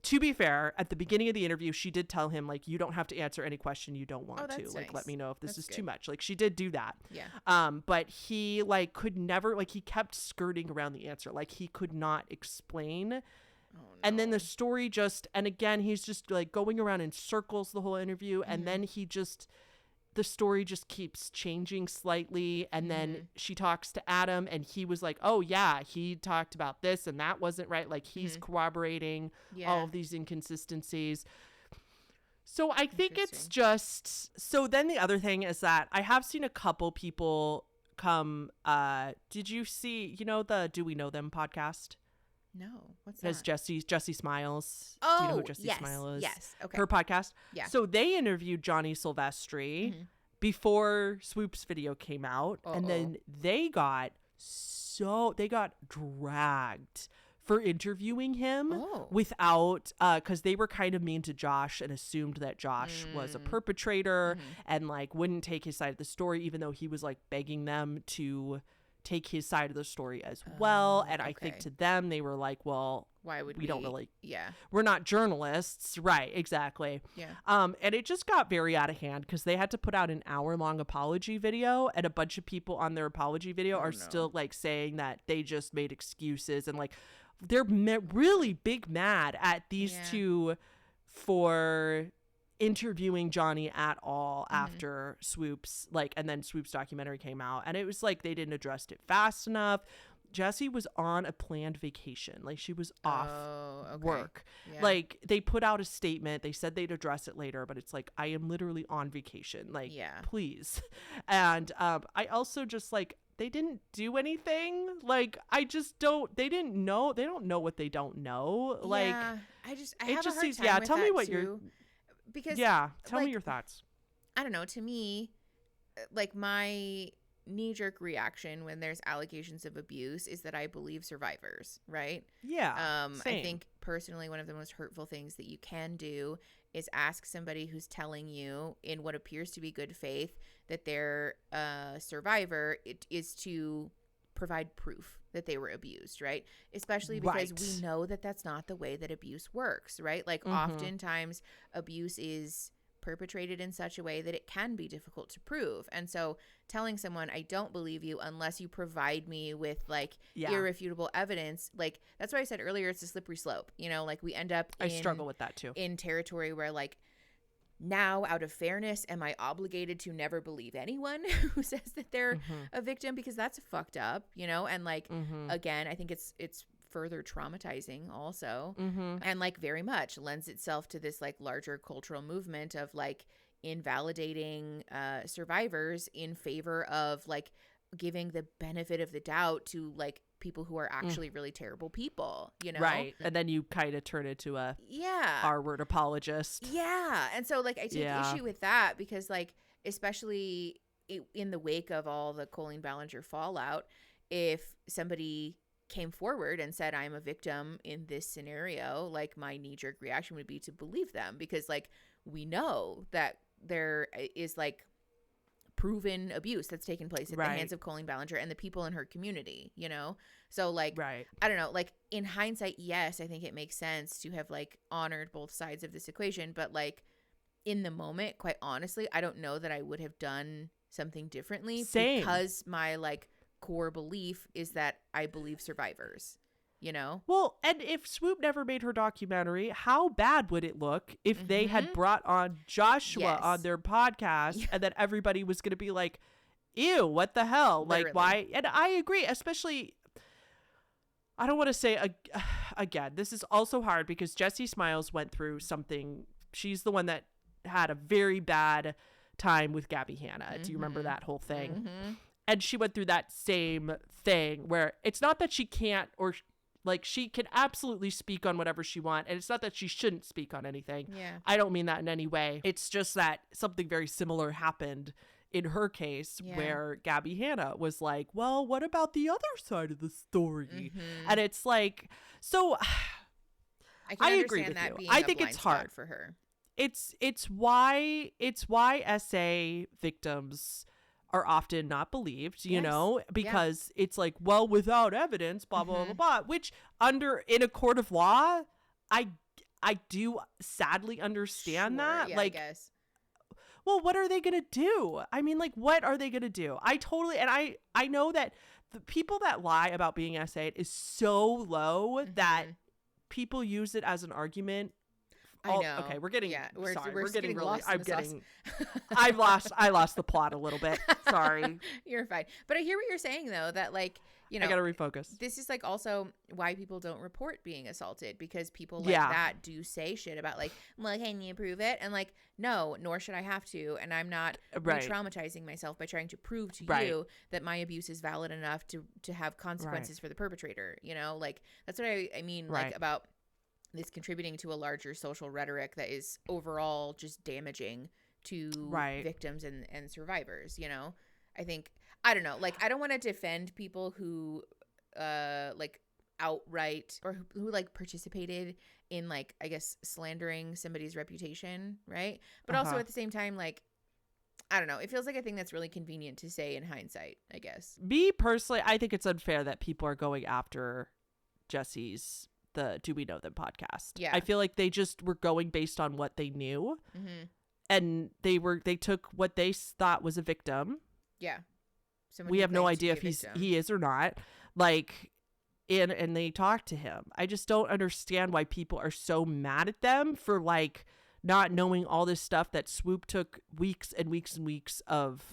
Speaker 3: to be fair, at the beginning of the interview, she did tell him, like, you don't have to answer any question you don't want to. Like, let me know if this is too much. Like, she did do that. But he, like, could never, like, he kept skirting around the answer. Like, he could not explain. Oh, no. And then the story just, and again, he's just, like, going around in circles the whole interview. And then the story just keeps changing slightly. And then she talks to Adam, and he was like, oh yeah, he talked about this and that wasn't right. Like, he's corroborating all of these inconsistencies. So I think it's just, so then the other thing is that I have seen a couple people come, did you see, you know, the Do We Know Them podcast?
Speaker 2: No, what's that?
Speaker 3: As Jessie Smiles.
Speaker 2: Oh,
Speaker 3: do you know who Jessie Smiles is?
Speaker 2: Yes, okay.
Speaker 3: Her podcast.
Speaker 2: Yeah.
Speaker 3: So they interviewed Johnny Silvestri before Swoop's video came out, and then they got dragged for interviewing him
Speaker 2: Oh.
Speaker 3: without, because they were kind of mean to Josh and assumed that Josh was a perpetrator and like wouldn't take his side of the story, even though he was like begging them to take his side of the story as well. And I think to them, they were like, well,
Speaker 2: why would
Speaker 3: we don't really,
Speaker 2: yeah,
Speaker 3: we're not journalists. Right. Exactly.
Speaker 2: yeah.
Speaker 3: And it just got very out of hand because they had to put out an hour-long apology video, and a bunch of people on their apology video are still like saying that they just made excuses, and like they're really big mad at these two for interviewing Johnny at all after Swoop's and then Swoop's documentary came out, and it was like they didn't address it fast enough. Jessie was on a planned vacation. Like, she was off work. Yeah. Like, they put out a statement. They said they'd address it later, but it's like, I am literally on vacation. Like, please. And I also just, like, they didn't do anything. Like, they don't know what they don't know. Like,
Speaker 2: I have a hard time with
Speaker 3: tell
Speaker 2: that
Speaker 3: me what
Speaker 2: too,
Speaker 3: you're,
Speaker 2: because
Speaker 3: tell me your thoughts.
Speaker 2: I don't know. To me, like, my knee-jerk reaction when there's allegations of abuse is that I believe survivors, right?
Speaker 3: Yeah. Same.
Speaker 2: I think personally one of the most hurtful things that you can do is ask somebody who's telling you in what appears to be good faith that they're a survivor, it is to provide proof that they were abused, right? Especially because we know that that's not the way that abuse works, right? Like, oftentimes abuse is perpetrated in such a way that it can be difficult to prove. And so telling someone, I don't believe you unless you provide me with like irrefutable evidence, like, that's why I said earlier, it's a slippery slope, you know, like we end up
Speaker 3: I struggle with that too, in
Speaker 2: territory where like, now out of fairness, am I obligated to never believe anyone who says that they're a victim? Because that's fucked up, you know? And like, again, I think it's further traumatizing also, and like very much lends itself to this like larger cultural movement of like invalidating survivors in favor of like giving the benefit of the doubt to like people who are actually really terrible people, you know? Right.
Speaker 3: And then you kind of turn into a R-word apologist.
Speaker 2: Yeah. And so like I take issue with that because like, especially in the wake of all the Colleen Ballinger fallout, if somebody came forward and said, I'm a victim in this scenario, like my knee-jerk reaction would be to believe them, because like we know that there is like proven abuse that's taken place at the hands of Colleen Ballinger and the people in her community, you know? So like, I don't know, like in hindsight, yes, I think it makes sense to have like honored both sides of this equation, but like in the moment, quite honestly, I don't know that I would have done something differently. Because my like core belief is that I believe survivors, you know?
Speaker 3: Well, and if Swoop never made her documentary, how bad would it look if they had brought on Joshua on their podcast and then everybody was going to be like, ew, what the hell? Literally. Like, why? And I agree, especially, I don't want to say, again, this is also hard because Jessie Smiles went through something. She's the one that had a very bad time with Gabby Hanna. Do you remember that whole thing? And she went through that same thing where it's not that she can't, or like she can absolutely speak on whatever she wants. And it's not that she shouldn't speak on anything. Yeah. I don't mean that in any way. It's just that something very similar happened in her case where Gabby Hanna was like, well, what about the other side of the story? And it's like, so I agree with you. I think it's hard
Speaker 2: for her.
Speaker 3: It's why SA victims are often not believed, you know, because it's like, well, without evidence, blah, blah, blah, blah, which in a court of law, I do sadly understand that.
Speaker 2: Yeah,
Speaker 3: like,
Speaker 2: I guess.
Speaker 3: Well, what are they going to do? I mean, like, what are they going to do? I know that the people that lie about being SA is so low that people use it as an argument.
Speaker 2: I know.
Speaker 3: Okay, we're getting
Speaker 2: we're
Speaker 3: getting really
Speaker 2: lost.
Speaker 3: I lost the plot a little bit. Sorry.
Speaker 2: You're fine. But I hear what you're saying though, that like, you know,
Speaker 3: I gotta refocus.
Speaker 2: This is like also why people don't report being assaulted, because people like that do say shit about like, well, can you prove it? And like, no, nor should I have to. And I'm not re-traumatizing myself by trying to prove to you that my abuse is valid enough to have consequences for the perpetrator. You know, like that's what I mean, like about this contributing to a larger social rhetoric that is overall just damaging to victims and survivors, you know? I think, I don't know, like, I don't want to defend people who, like, outright, or who like participated in like, I guess, slandering somebody's reputation, right? But also at the same time, like, I don't know, it feels like a thing that's really convenient to say in hindsight, I guess.
Speaker 3: Me personally, I think it's unfair that people are going after Jesse's the Do We Know Them podcast.
Speaker 2: Yeah.
Speaker 3: I feel like they just were going based on what they knew. And they took what they thought was a victim.
Speaker 2: Yeah.
Speaker 3: We have no idea if he is or not. Like, and they talked to him. I just don't understand why people are so mad at them for like not knowing all this stuff that Swoop took weeks and weeks and weeks of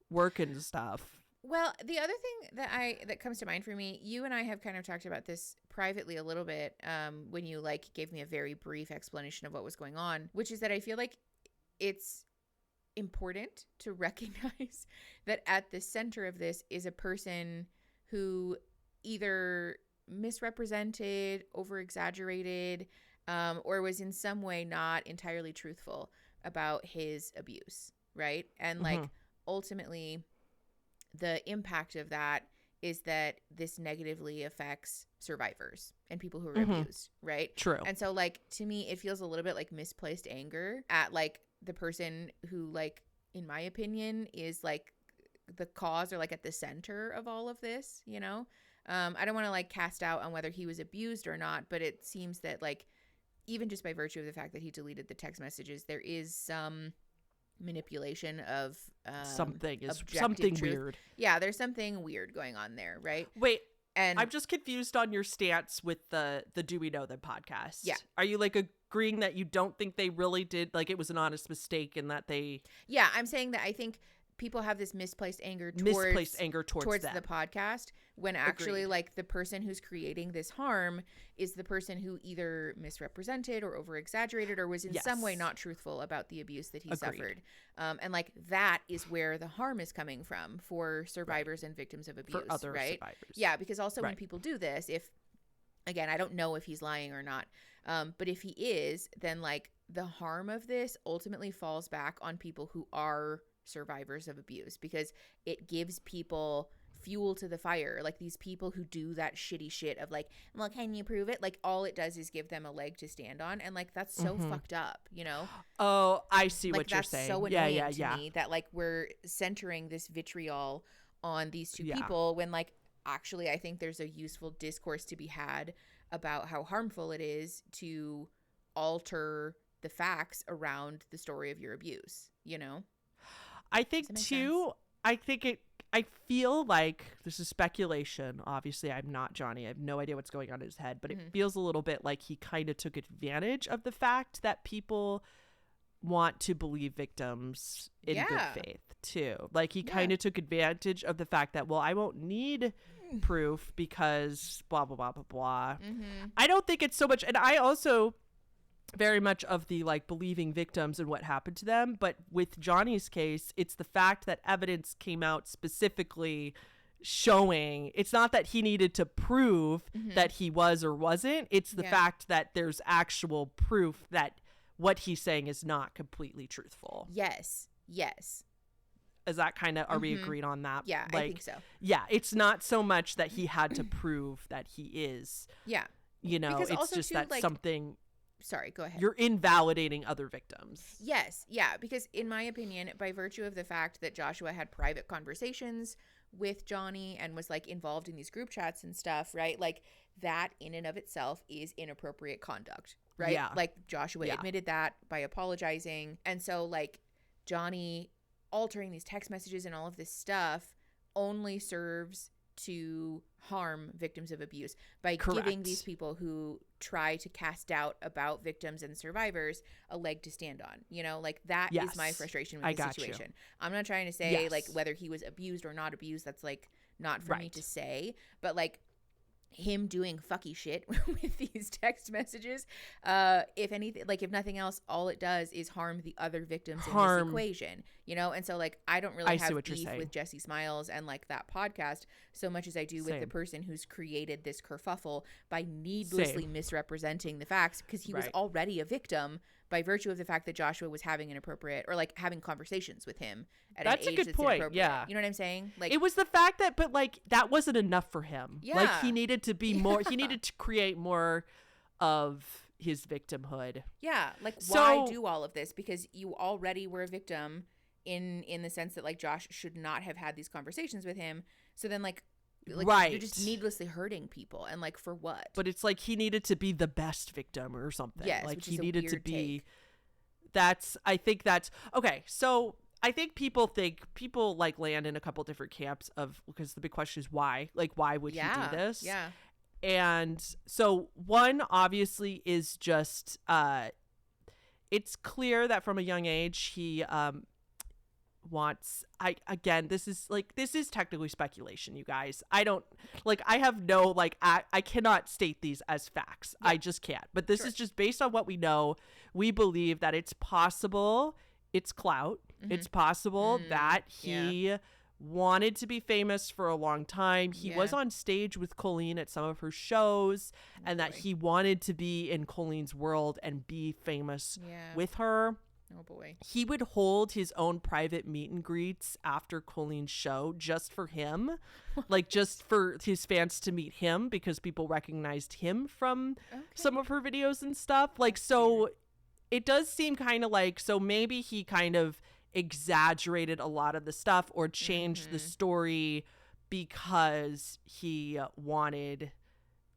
Speaker 3: work and stuff.
Speaker 2: Well, the other thing that comes to mind for me, you and I have kind of talked about this privately a little bit when you like gave me a very brief explanation of what was going on, which is that I feel like it's important to recognize that at the center of this is a person who either misrepresented, over-exaggerated, or was in some way not entirely truthful about his abuse, right? And like ultimately the impact of that is that this negatively affects survivors and people who are abused, right?
Speaker 3: True.
Speaker 2: And so like to me it feels a little bit like misplaced anger at like the person who, like, in my opinion, is like the cause or like at the center of all of this, you know? I don't want to like cast out on whether he was abused or not, but it seems that like even just by virtue of the fact that he deleted the text messages, there is some manipulation of
Speaker 3: something
Speaker 2: truth.
Speaker 3: Weird.
Speaker 2: Yeah, there's something weird going on there, right?
Speaker 3: Wait,
Speaker 2: and
Speaker 3: I'm just confused on your stance with the Do We Know Them podcast.
Speaker 2: Yeah.
Speaker 3: Are you like agreeing that you don't think they really did, like it was an honest mistake and that they...
Speaker 2: Yeah, I'm saying that I think people have this misplaced anger towards
Speaker 3: them.
Speaker 2: The podcast, when actually like the person who's creating this harm is the person who either misrepresented or over exaggerated or was in some way not truthful about the abuse that he suffered. And like that is where the harm is coming from for survivors and victims of abuse,
Speaker 3: for other
Speaker 2: right?
Speaker 3: survivors.
Speaker 2: Yeah, because also when people do this, if, again, I don't know if he's lying or not, but if he is, then like the harm of this ultimately falls back on people who are survivors of abuse, because it gives people fuel to the fire. Like these people who do that shitty shit of like, well, can you prove it? Like all it does is give them a leg to stand on, and like that's so fucked up, you know?
Speaker 3: Oh, I see
Speaker 2: like,
Speaker 3: what you're saying.
Speaker 2: That's so annoying to me that like we're centering this vitriol on these two people when like actually I think there's a useful discourse to be had about how harmful it is to alter the facts around the story of your abuse, you know?
Speaker 3: I think too, I feel like this is speculation. Obviously, I'm not Johnny. I have no idea what's going on in his head, but it feels a little bit like he kind of took advantage of the fact that people want to believe victims in good faith too. Like he kind of took advantage of the fact that, well, I won't need proof because blah, blah, blah, blah, blah. I don't think it's so much. And I also very much of the like believing victims and what happened to them, but with Johnny's case, it's the fact that evidence came out specifically showing it's not that he needed to prove that he was or wasn't, it's the fact that there's actual proof that what he's saying is not completely truthful.
Speaker 2: Yes
Speaker 3: Is that kind of, are we agreed on that?
Speaker 2: Yeah,
Speaker 3: like,
Speaker 2: I think so.
Speaker 3: Yeah, it's not so much that he had to prove that he is, you know, because it's just too, that like, something.
Speaker 2: Sorry, go ahead.
Speaker 3: You're invalidating other victims.
Speaker 2: Yes, yeah, because in my opinion, by virtue of the fact that Joshua had private conversations with Johnny and was like involved in these group chats and stuff, right? Like that in and of itself is inappropriate conduct, right?
Speaker 3: Yeah.
Speaker 2: Like Joshua admitted that by apologizing. And so like Johnny altering these text messages and all of this stuff only serves to harm victims of abuse by giving these people who try to cast doubt about victims and survivors a leg to stand on, you know, like that is my frustration with the situation. I'm not trying to say like whether he was abused or not abused, that's like not for me to say, but like him doing fucky shit with these text messages, if anything, like if nothing else, all it does is harm the other victims in this equation, you know? And so like I don't really have beef with Jesse Smiles and like that podcast so much as I do with the person who's created this kerfuffle by needlessly misrepresenting the facts, because he was already a victim by virtue of the fact that Joshua was having inappropriate or like having conversations with him at
Speaker 3: That's
Speaker 2: an
Speaker 3: a
Speaker 2: age
Speaker 3: good
Speaker 2: that's
Speaker 3: point.
Speaker 2: inappropriate.
Speaker 3: Yeah.
Speaker 2: You know what I'm saying? Like,
Speaker 3: it was the fact that, but like that wasn't enough for him.
Speaker 2: Yeah.
Speaker 3: Like he needed to be more, he needed to create more of his victimhood.
Speaker 2: yeah, like
Speaker 3: So-
Speaker 2: why do all of this? Because you already were a victim in the sense that like Josh should not have had these conversations with him. So then like
Speaker 3: Right.
Speaker 2: you're just needlessly hurting people, and like for what?
Speaker 3: But it's like he needed to be the best victim or something.
Speaker 2: Yes,
Speaker 3: like
Speaker 2: which
Speaker 3: he
Speaker 2: is a
Speaker 3: needed to
Speaker 2: weird
Speaker 3: be.
Speaker 2: take.
Speaker 3: I think that's okay. So I think people like land in a couple different camps of, because the big question is why? Like, why would he do this?
Speaker 2: Yeah.
Speaker 3: And so one obviously is just it's clear that from a young age he wants, this is technically speculation, you guys. I have no, I cannot state these as facts.
Speaker 2: Yeah.
Speaker 3: I just can't. But this
Speaker 2: Sure.
Speaker 3: is just based on what we know. We believe that it's possible, it's clout.
Speaker 2: Mhm.
Speaker 3: It's possible that he wanted to be famous for a long time. He was on stage with Colleen at some of her shows, and that he wanted to be in Colleen's world and be famous with her.
Speaker 2: Oh boy.
Speaker 3: He would hold his own private meet and greets after Colleen's show just for him, like just for his fans to meet him, because people recognized him from some of her videos and stuff. Like, so it does seem kind of like, so maybe he kind of exaggerated a lot of the stuff or changed the story because he wanted,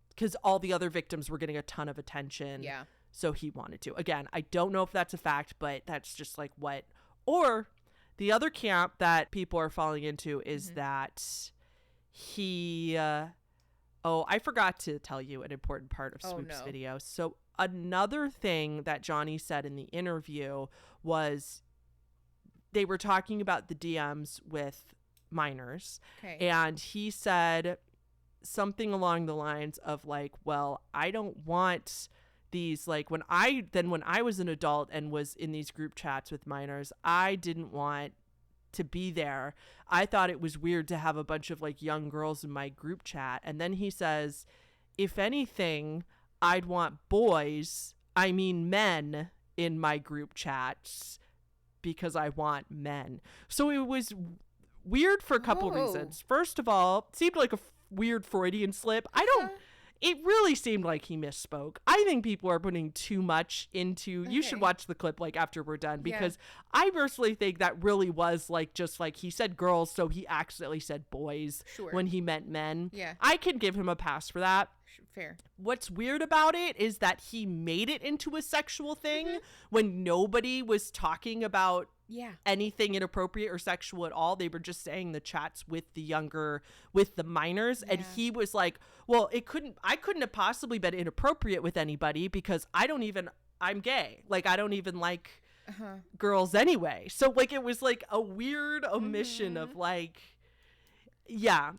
Speaker 3: because all the other victims were getting a ton of attention.
Speaker 2: Yeah.
Speaker 3: So he wanted to. Again, I don't know if that's a fact, but that's just like what. Or the other camp that people are falling into is that he. I forgot to tell you an important part of Swoop's video. So another thing that Johnny said in the interview was they were talking about the DMs with minors.
Speaker 2: Okay.
Speaker 3: And he said something along the lines of like, well, I don't want these, like, when I was an adult and was in these group chats with minors, I didn't want to be there. I thought it was weird to have a bunch of like young girls in my group chat. And then he says, if anything, I'd want men in my group chats because I want men. So it was weird for a couple reasons. First of all, it seemed like a weird Freudian slip. It really seemed like he misspoke. I think people are putting too much into, you should watch the clip like after we're done, because I personally think that really was like, just like he said girls, so he accidentally said boys when he meant men.
Speaker 2: Yeah.
Speaker 3: I can give him a pass for that.
Speaker 2: Fair.
Speaker 3: What's weird about it is that he made it into a sexual thing when nobody was talking about anything inappropriate or sexual at all. They were just saying the chats with the minors. And he was like, well, I couldn't have possibly been inappropriate with anybody because I'm gay. Like, I don't even like girls anyway. So like, it was like a weird omission of like,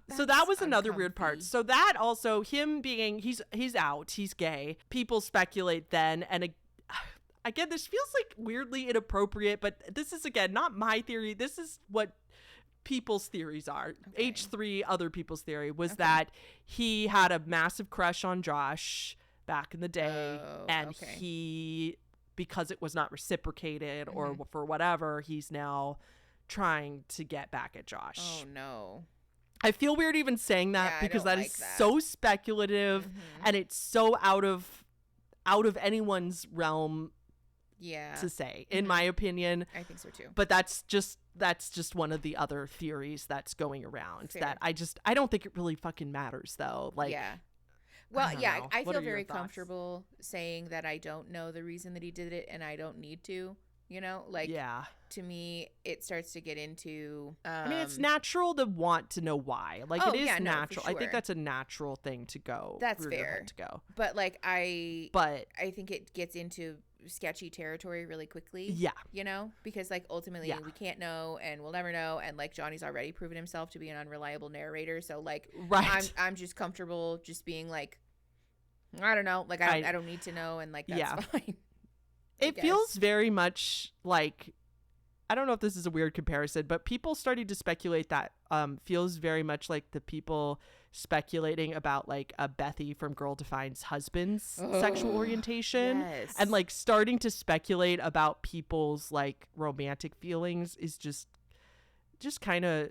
Speaker 3: so that was another weird part. So that also, him being, he's out, he's gay. People speculate then, and again, this feels like weirdly inappropriate, but this is, again, not my theory. This is what people's theories are. H3, other people's theory was that he had a massive crush on Josh back in the day, and he, because it was not reciprocated or for whatever, he's now trying to get back at Josh.
Speaker 2: Oh no.
Speaker 3: I feel weird even saying that because that is so speculative and it's so out of anyone's realm to say, in my opinion.
Speaker 2: I think so too.
Speaker 3: But that's just one of the other theories that's going around. That I don't think it really fucking matters though. Like,
Speaker 2: well, I
Speaker 3: what
Speaker 2: feel
Speaker 3: are your
Speaker 2: very
Speaker 3: thoughts?
Speaker 2: comfortable saying that I don't know the reason that he did it, and I don't need to. You know, like, to me, it starts to get into.
Speaker 3: I mean, it's natural to want to know why. Like, it is natural.
Speaker 2: Sure.
Speaker 3: I think that's a natural thing to go.
Speaker 2: That's fair.
Speaker 3: To go.
Speaker 2: But like, I think it gets into sketchy territory really quickly. Yeah. You know, because like ultimately we can't know and we'll never know, and like Johnny's already proven himself to be an unreliable narrator. So like, I'm just comfortable just being like, I don't know, like I don't need to know, and like that's fine.
Speaker 3: It feels very much like, I don't know if this is a weird comparison, but people started to speculate that feels very much like the people speculating about like a Bethy from Girl Define's husband's sexual orientation.
Speaker 2: Yes.
Speaker 3: And like starting to speculate about people's like romantic feelings is just kind of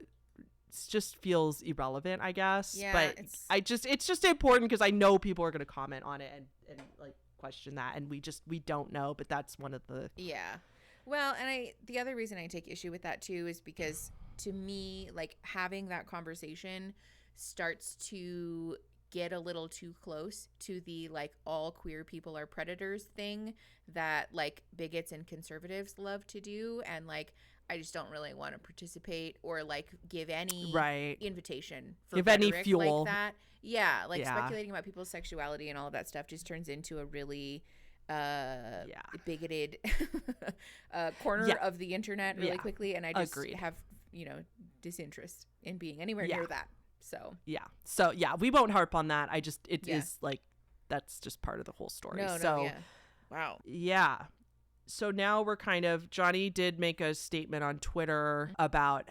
Speaker 3: just feels irrelevant, I guess.
Speaker 2: Yeah,
Speaker 3: but it's just important because I know people are going to comment on it and like question that, and we don't know, but that's one of the
Speaker 2: well, and the other reason I take issue with that too is because to me, like, having that conversation starts to get a little too close to the like all queer people are predators thing that like bigots and conservatives love to do, and like I just don't really want to participate or like give any invitation for
Speaker 3: give any fuel
Speaker 2: like that. Speculating about people's sexuality and all of that stuff just turns into a really bigoted corner of the internet really quickly, and I just have disinterest in being anywhere near that. So we won't harp on that. It is like that's just part of the whole story. Wow. Yeah. So now we're Johnny did make a statement on Twitter about,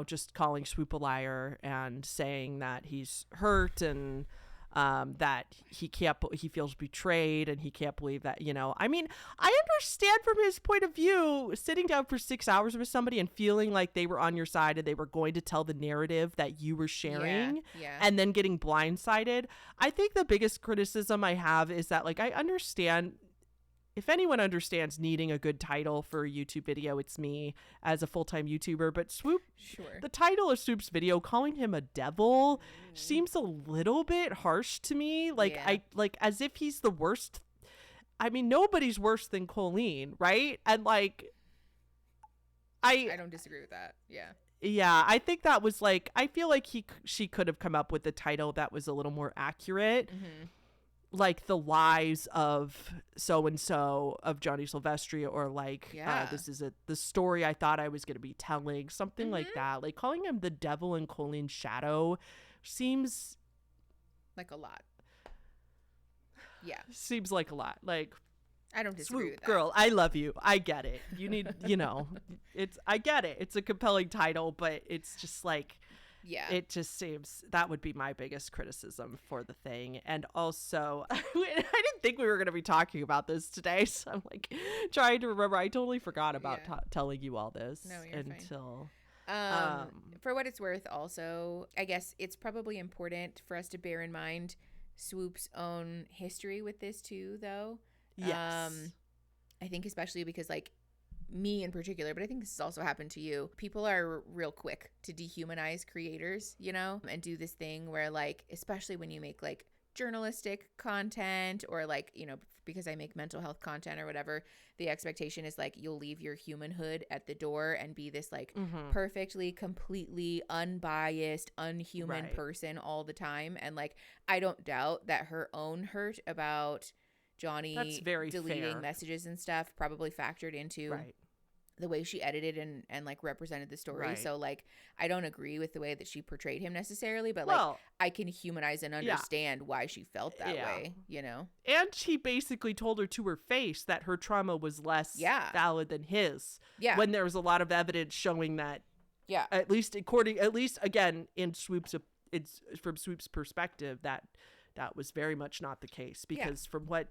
Speaker 2: just calling Swoop a liar and saying that he's hurt and that he feels betrayed and he can't believe that, I mean, I understand from his point of view, sitting down for 6 hours with somebody and feeling like they were on your side and they were going to tell the narrative that you were sharing and then getting blindsided. I think the biggest criticism I have is that, like, I understand. If anyone understands needing a good title for a YouTube video, it's me as a full-time YouTuber. But Swoop, the title of Swoop's video, calling him a devil, seems a little bit harsh to me. Like as if he's the worst. I mean, nobody's worse than Colleen, right? And like, I don't disagree with that. Yeah.
Speaker 3: Yeah, I think that was like, I feel like she could have come up with a title that was a little more accurate. Mm-hmm. Like the lies of so-and-so of Johnny Silvestri, or like this is the story I thought I was going to be telling, something like that. Like calling him the devil in Colleen's shadow seems
Speaker 2: like a lot. Yeah,
Speaker 3: seems like a lot. Like,
Speaker 2: I don't disagree with that.
Speaker 3: Girl, I love you. I get it. You need, I get it. It's a compelling title, but it's just like, it just seems that would be my biggest criticism for the thing. And also, I didn't think we were going to be talking about this today, so I'm like trying to remember. I totally forgot about telling you all this until.
Speaker 2: For what it's worth, also, I guess it's probably important for us to bear in mind Swoop's own history with this too, though. Yes. I think especially because, like, me in particular, but I think this has also happened to you. People are real quick to dehumanize creators, and do this thing where, like, especially when you make like journalistic content or like, because I make mental health content or whatever, the expectation is like you'll leave your humanhood at the door and be this like perfectly, completely unbiased, unhuman person all the time. And like, I don't doubt that her own hurt about Johnny deleting messages and stuff probably factored into the way she edited and like represented the story. So like, I don't agree with the way that she portrayed him necessarily, but like I can humanize and understand why she felt that way,
Speaker 3: And she basically told her to her face that her trauma was less valid than his. When there was a lot of evidence showing that. At least again in from Swoop's perspective, that was very much not the case, because from what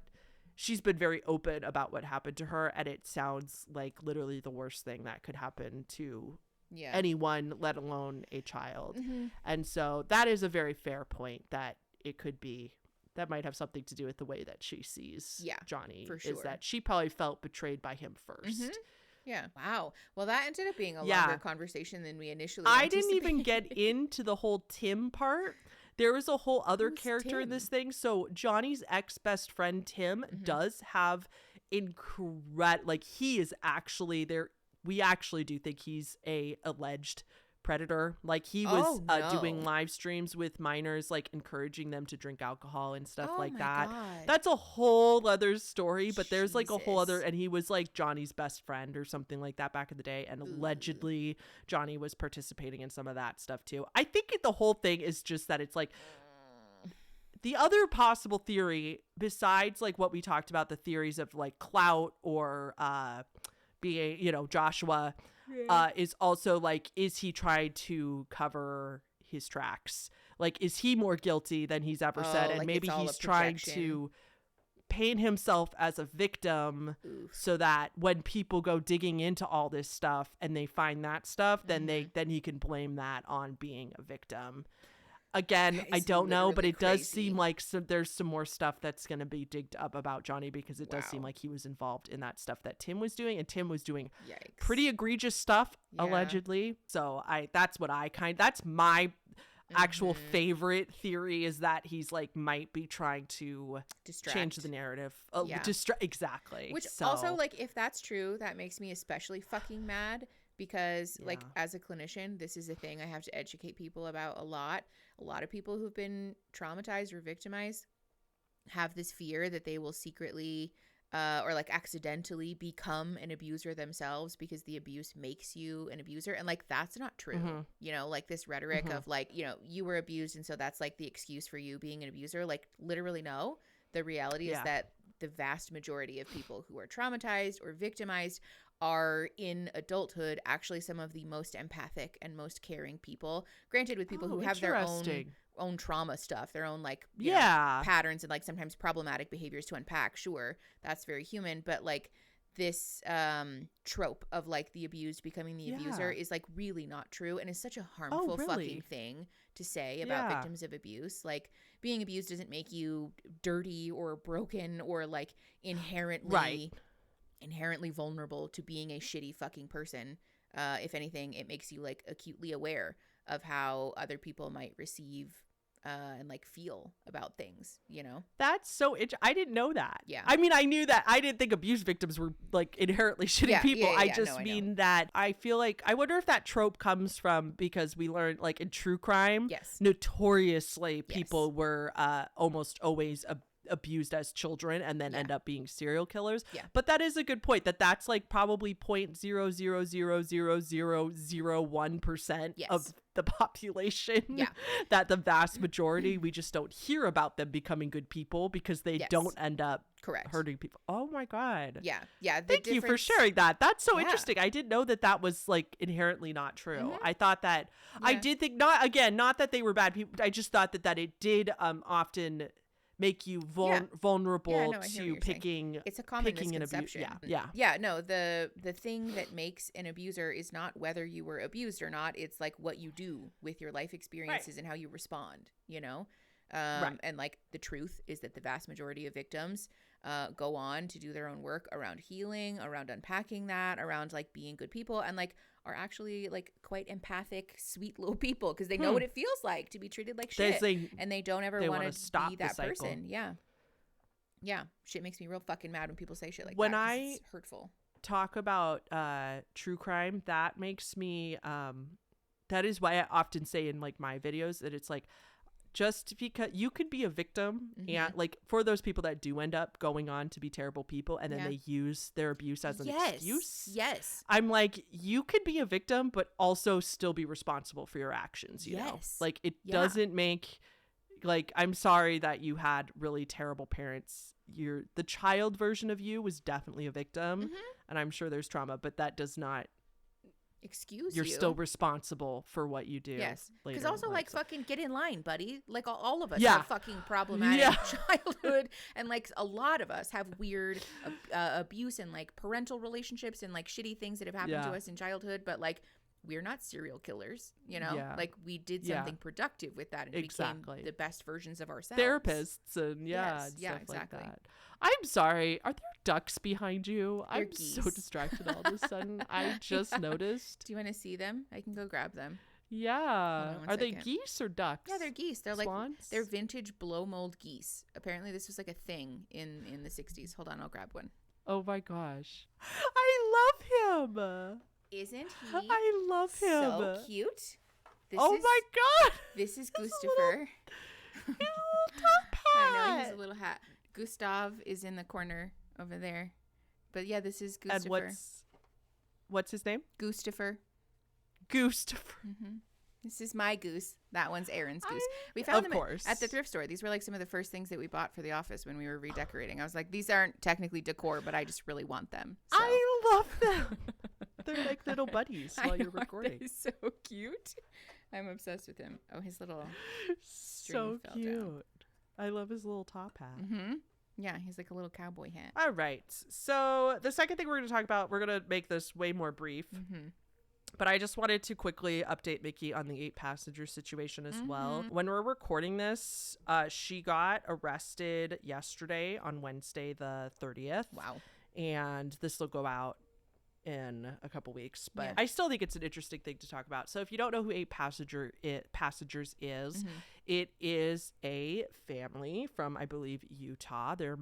Speaker 3: she's been very open about what happened to her, and it sounds like literally the worst thing that could happen to anyone, let alone a child. And so that is a very fair point, that it could be that might have something to do with the way that she sees Johnny, for sure. Is that she probably felt betrayed by him first.
Speaker 2: Yeah. Wow. Well, that ended up being a longer conversation than we initially
Speaker 3: I didn't even get into the whole Tim part. There was a whole other character in this thing. So Johnny's ex-best friend, Tim, does have he is actually there. We actually do think he's a alleged predator. Like, he was doing live streams with minors, like encouraging them to drink alcohol and stuff like that. God. That's a whole other story, but there's like a whole other, and he was like Johnny's best friend or something like that back in the day. And allegedly Johnny was participating in some of that stuff too. I think the whole thing is just that it's like, the other possible theory besides like what we talked about, the theories of like clout or being, Joshua, is also like, is he trying to cover his tracks? Like, is he more guilty than he's ever said? And
Speaker 2: like
Speaker 3: maybe
Speaker 2: it's all
Speaker 3: he's
Speaker 2: a
Speaker 3: trying
Speaker 2: projection.
Speaker 3: to paint himself as a victim so that when people go digging into all this stuff and they find that stuff, then he can blame that on being a victim. Again, I don't know, but it does seem like there's some more stuff that's going to be digged up about Johnny, because it does seem like he was involved in that stuff that Tim was doing, and Tim was doing pretty egregious stuff, allegedly. So that's my actual favorite theory, is that he's like might be trying to change the narrative. Exactly.
Speaker 2: Which also, like, if that's true, that makes me especially fucking mad, because like as a clinician, this is a thing I have to educate people about a lot. A lot of people who've been traumatized or victimized have this fear that they will secretly or like accidentally become an abuser themselves, because the abuse makes you an abuser. And like, that's not true. You know, like this rhetoric of like, you know, you were abused and so that's like the excuse for you being an abuser. Like, literally no. The reality is that the vast majority of people who are traumatized or victimized are in adulthood actually some of the most empathic and most caring people. Granted, with people who have their own trauma stuff, their own like you know, patterns and like sometimes problematic behaviors to unpack. Sure, that's very human, but like this trope of like the abused becoming the abuser is like really not true, and is such a harmful fucking thing to say about victims of abuse. Like, being abused doesn't make you dirty or broken or like inherently vulnerable to being a shitty fucking person. If anything, it makes you like acutely aware of how other people might receive and like feel about things, you know?
Speaker 3: That's so I didn't know that.
Speaker 2: Yeah.
Speaker 3: I mean, I knew that. I didn't think abuse victims were like inherently shitty people. I just mean that I feel like, I wonder if that trope comes from, because we learned like in true crime, notoriously people were almost always abused as children and then end up being serial killers. But that is a good point, that's like probably 0.0000001% of the population. That the vast majority, we just don't hear about them becoming good people because they don't end up hurting people. Oh my god. Thank you for sharing that. That's so interesting. I didn't know that was like inherently not true. I thought that I did think, not that they were bad people, I just thought that it did often make you vulnerable to picking.
Speaker 2: It's a common misconception. No, the thing that makes an abuser is not whether you were abused or not. It's like what you do with your life experiences and how you respond, you know? And like, the truth is that the vast majority of victims go on to do their own work around healing, around unpacking that, around like being good people, and like are actually like quite empathic, sweet little people, because they know what it feels like to be treated like shit, and they don't ever want to be that person. Shit makes me real fucking mad when people say shit like
Speaker 3: when
Speaker 2: that.
Speaker 3: I
Speaker 2: it's hurtful.
Speaker 3: Talk about true crime, that makes me that is why I often say in like my videos that it's like, just because you could be a victim, and like for those people that do end up going on to be terrible people and then they use their abuse as an excuse. I'm like, you could be a victim but also still be responsible for your actions, you know? Like, it doesn't make, like, I'm sorry that you had really terrible parents. The child version of you was definitely a victim, and I'm sure there's trauma, but that does not
Speaker 2: excuse
Speaker 3: you're still responsible for what you do.
Speaker 2: Because also like, fucking get in line, buddy. Like, all of us have fucking problematic childhood, and like a lot of us have weird abuse and like parental relationships and like shitty things that have happened to us in childhood, but like, we're not serial killers, you know? Like, we did something productive with that and became the best versions of ourselves.
Speaker 3: Therapists and stuff like that. I'm sorry. Are there ducks behind you?
Speaker 2: They're
Speaker 3: I'm
Speaker 2: geese.
Speaker 3: so distracted all of a sudden. I just noticed.
Speaker 2: Do you want to see them? I can go grab them.
Speaker 3: Yeah. Are they geese or ducks?
Speaker 2: Yeah, they're geese. They're
Speaker 3: Swans?
Speaker 2: like, they're vintage blow mold geese. Apparently this was like a thing in the 60s. Hold on, I'll grab one.
Speaker 3: Oh my gosh. I love him.
Speaker 2: Isn't he?
Speaker 3: I love him.
Speaker 2: So cute.
Speaker 3: My god.
Speaker 2: This is Gustafer.
Speaker 3: He's a little top hat.
Speaker 2: I know, he's a little hat. Gustav is in the corner over there. But yeah, this is Gustafer.
Speaker 3: And what's his name?
Speaker 2: Gustafer.
Speaker 3: Gustafer.
Speaker 2: This is my goose. That one's Aaron's goose. We found them
Speaker 3: course.
Speaker 2: at the thrift store. These were like some of the first things that we bought for the office when we were redecorating. I was like, these aren't technically decor, but I just really want them. So.
Speaker 3: I love them. They're like little buddies
Speaker 2: I
Speaker 3: while you're
Speaker 2: know,
Speaker 3: recording.
Speaker 2: He's so cute. I'm obsessed with him. Oh, his little
Speaker 3: So
Speaker 2: fell
Speaker 3: cute.
Speaker 2: down.
Speaker 3: I love his little top hat.
Speaker 2: Mm-hmm. Yeah, he's like a little cowboy hat.
Speaker 3: All right. So the second thing we're going to talk about, we're going to make this way more brief.
Speaker 2: Mm-hmm.
Speaker 3: But I just wanted to quickly update Mickey on the 8 passenger situation as well.
Speaker 2: Mm-hmm.
Speaker 3: When we're recording this, she got arrested yesterday on Wednesday the 30th.
Speaker 2: Wow.
Speaker 3: And this will go out in a couple weeks. But
Speaker 2: Yeah.
Speaker 3: I still think it's an interesting thing to talk about. So if you don't know who 8 Passengers is,
Speaker 2: Mm-hmm.
Speaker 3: it is a family from, I believe, Utah. They're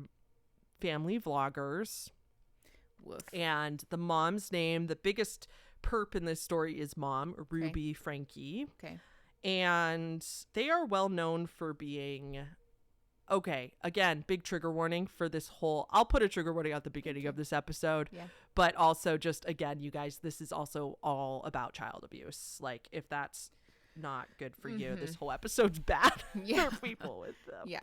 Speaker 3: family vloggers.
Speaker 2: Woof.
Speaker 3: And the mom's name, the biggest perp in this story is mom, Ruby Franke.
Speaker 2: Okay.
Speaker 3: And they are well known for being, okay, again, big trigger warning for this whole, I'll put a trigger warning at the beginning of this episode.
Speaker 2: Yeah.
Speaker 3: But also just, again, you guys, this is also all about child abuse. Like, if that's not good for you, this whole episode's bad
Speaker 2: Yeah.
Speaker 3: for people with them.
Speaker 2: Yeah.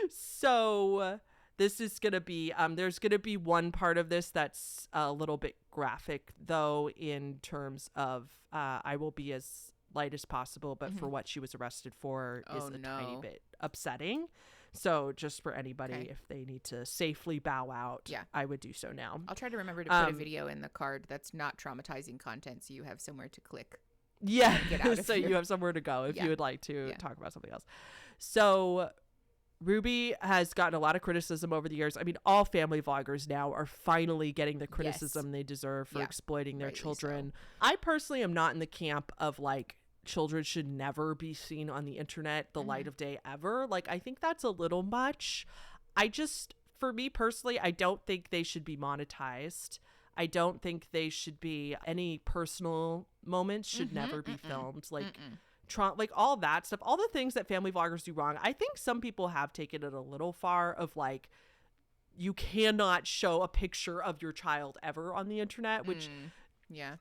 Speaker 3: So this is going to be, there's going to be one part of this that's a little bit graphic, though, in terms of, I will be as light as possible, but for what she was arrested for is a tiny bit upsetting. So just for anybody, if they need to safely bow out, I would do so now.
Speaker 2: I'll try to remember to put a video in the card that's not traumatizing content so you have somewhere to click.
Speaker 3: Yeah,
Speaker 2: Get out of
Speaker 3: so
Speaker 2: here.
Speaker 3: you have somewhere to go if
Speaker 2: Yeah.
Speaker 3: you would like to
Speaker 2: Yeah.
Speaker 3: talk about something else. So Ruby has gotten a lot of criticism over the years. I mean, all family vloggers now are finally getting the criticism they deserve for exploiting their
Speaker 2: Rightly
Speaker 3: children. I personally am not in the camp of like children should never be seen on the internet, the light of day ever. Like, I think that's a little much. For me personally, I don't think they should be monetized. I don't think they should be, any personal moments should never be filmed. Like, like all that stuff, all the things that family vloggers do wrong. I think some people have taken it a little far of like, you cannot show a picture of your child ever on the internet, which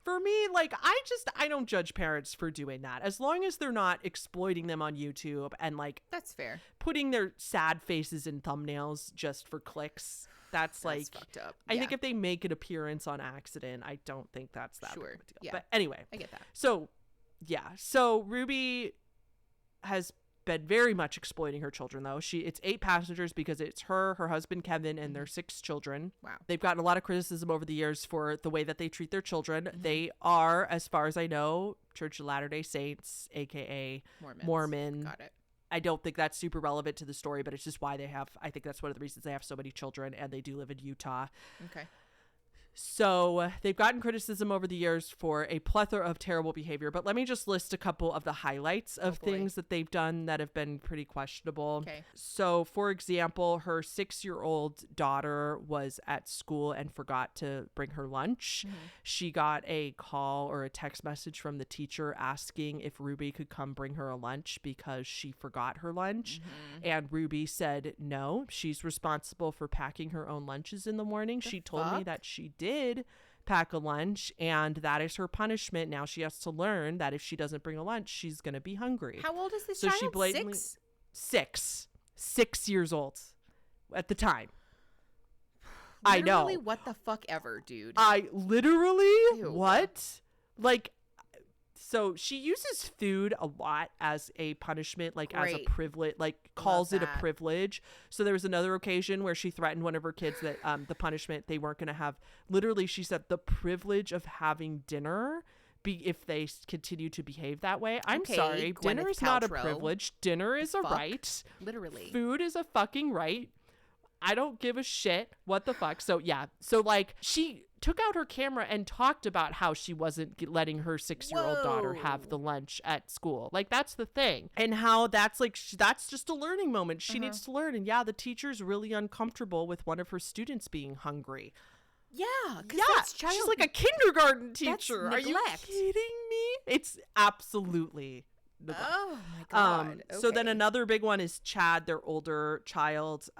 Speaker 3: for me, like, I don't judge parents for doing that as long as they're not exploiting them on YouTube and like
Speaker 2: That's fair.
Speaker 3: putting their sad faces in thumbnails just for clicks. That's like
Speaker 2: fucked up.
Speaker 3: I think if they make an appearance on accident, I don't think that's that big of a deal.
Speaker 2: Yeah.
Speaker 3: But anyway,
Speaker 2: I get that.
Speaker 3: so so Ruby has been very much exploiting her children, though. It's 8 passengers because it's her husband Kevin, and their 6 children.
Speaker 2: Wow.
Speaker 3: They've gotten a lot of criticism over the years for the way that they treat their children. They are, as far as I know, Church of Latter-day Saints, aka Mormon.
Speaker 2: Got it.
Speaker 3: I don't think that's super relevant to the story, but it's just why I think that's one of the reasons they have so many children, and they do live in Utah.
Speaker 2: Okay.
Speaker 3: So they've gotten criticism over the years for a plethora of terrible behavior, but let me just list a couple of the highlights of things that they've done that have been pretty questionable.
Speaker 2: Okay.
Speaker 3: So, for example, her 6-year-old daughter was at school and forgot to bring her lunch. She got a call or a text message from the teacher asking if Ruby could come bring her a lunch because she forgot her lunch. And Ruby said no, she's responsible for packing her own lunches in the morning. She told me that she did pack a lunch, and that is her punishment. Now she has to learn that if she doesn't bring a lunch, she's going to be hungry.
Speaker 2: How old is this
Speaker 3: So
Speaker 2: child?
Speaker 3: she blatantly 6 years old at the time.
Speaker 2: Literally,
Speaker 3: I know.
Speaker 2: what the fuck ever, dude.
Speaker 3: I literally
Speaker 2: Ew.
Speaker 3: what? Like, so she uses food a lot as a punishment, like as a
Speaker 2: Great.
Speaker 3: privilege, like calls it a
Speaker 2: that.
Speaker 3: privilege. So there was another occasion where she threatened one of her kids that the punishment they weren't going to have. Literally, she said the privilege of having dinner if they continue to behave that way. I'm
Speaker 2: Okay,
Speaker 3: sorry. Dinner
Speaker 2: Gwyneth
Speaker 3: is not a
Speaker 2: Paltrow.
Speaker 3: privilege. Dinner is a
Speaker 2: Fuck.
Speaker 3: right.
Speaker 2: Literally.
Speaker 3: Food is a fucking right. I don't give a shit. What the fuck? So yeah. So like she took out her camera and talked about how she wasn't letting her 6-year-old daughter have the lunch at school. Like, that's the thing. And how that's like, that's just a learning moment. She needs to learn. And yeah, the teacher's really uncomfortable with one of her students being hungry.
Speaker 2: Yeah.
Speaker 3: Yeah,
Speaker 2: That's child.
Speaker 3: she's like a kindergarten teacher. Are you
Speaker 2: neglect.
Speaker 3: kidding me? It's absolutely neglect.
Speaker 2: Oh my god.
Speaker 3: So then
Speaker 2: Okay.
Speaker 3: another big one is Chad, their older child,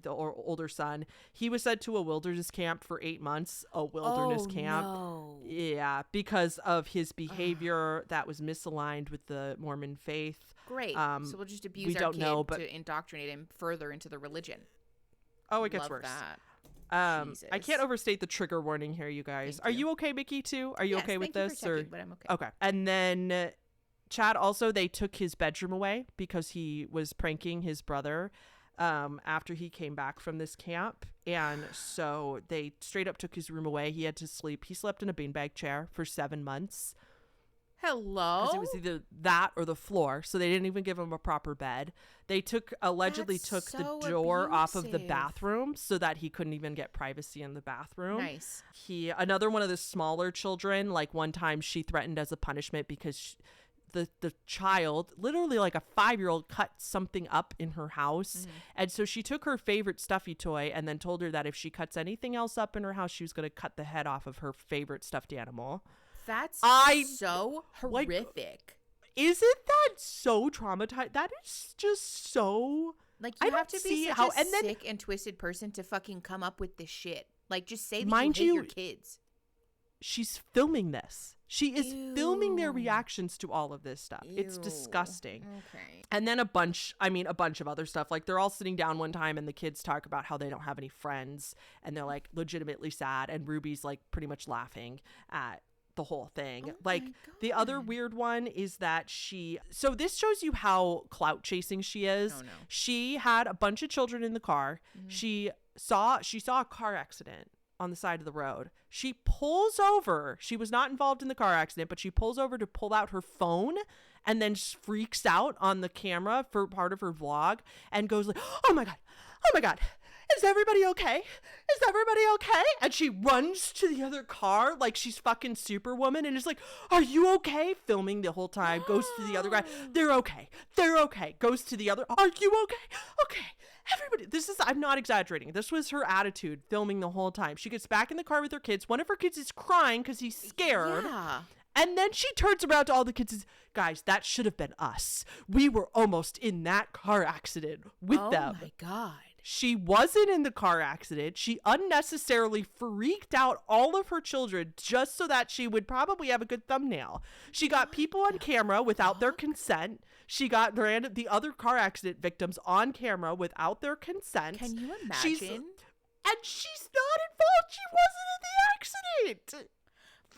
Speaker 3: older son. He was sent to a wilderness camp for 8 months. A wilderness camp.
Speaker 2: No.
Speaker 3: Yeah, because of his behavior that was misaligned with the Mormon faith.
Speaker 2: Great. So we'll just abuse
Speaker 3: we
Speaker 2: our
Speaker 3: don't
Speaker 2: kid
Speaker 3: know, but
Speaker 2: to indoctrinate him further into the religion.
Speaker 3: oh, it gets
Speaker 2: Love
Speaker 3: worse.
Speaker 2: That.
Speaker 3: I can't overstate the trigger warning here, you guys. Are you okay, Mickey, too? Are you okay with this?
Speaker 2: But I'm okay.
Speaker 3: Okay. And then Chad also, they took his bedroom away because he was pranking his brother after he came back from this camp. And so they straight up took his room away. He had to sleep. He slept in a beanbag chair for 7 months.
Speaker 2: Hello?
Speaker 3: Because it was either that or the floor. So they didn't even give him a proper bed. They allegedly took the door off of the bathroom so that he couldn't even get privacy in the bathroom.
Speaker 2: Nice.
Speaker 3: Another one of the smaller children, like one time she threatened as a punishment because the child, literally like a 5-year-old, cut something up in her house. And so she took her favorite stuffy toy and then told her that if she cuts anything else up in her house, she was going to cut the head off of her favorite stuffed animal.
Speaker 2: That's so horrific.
Speaker 3: Isn't that so traumatized? That is just so...
Speaker 2: Like, you have to be such a sick and twisted person to fucking come up with this shit. Like, just say that you hate your kids.
Speaker 3: She's filming this. She is filming their reactions to all of this stuff. It's disgusting.
Speaker 2: Okay.
Speaker 3: And then a bunch of other stuff. Like, they're all sitting down one time and the kids talk about how they don't have any friends and they're like legitimately sad. And Ruby's like pretty much laughing at the whole thing. The other weird one is that so this shows you how clout chasing she is.
Speaker 2: Oh, no.
Speaker 3: She had a bunch of children in the car. She saw a car accident on the side of the road. She pulls over. She was not involved in the car accident, but she pulls over to pull out her phone and then freaks out on the camera for part of her vlog and goes like, oh my God, is everybody okay? Is everybody okay? And she runs to the other car like she's fucking Superwoman and is like, are you okay? Filming the whole time, goes to the other guy. They're okay. Goes to the other. Are you okay? Okay. Everybody, I'm not exaggerating. This was her attitude filming the whole time. She gets back in the car with her kids. One of her kids is crying because he's scared.
Speaker 2: Yeah.
Speaker 3: And then she turns around to all the kids and says, guys, that should have been us. We were almost in that car accident with them.
Speaker 2: Oh my God.
Speaker 3: She wasn't in the car accident. She unnecessarily freaked out all of her children just so that she would probably have a good thumbnail. She got people on camera without their consent. She got the other car accident victims on camera without their consent.
Speaker 2: Can you imagine?
Speaker 3: She's not involved. She wasn't in the accident.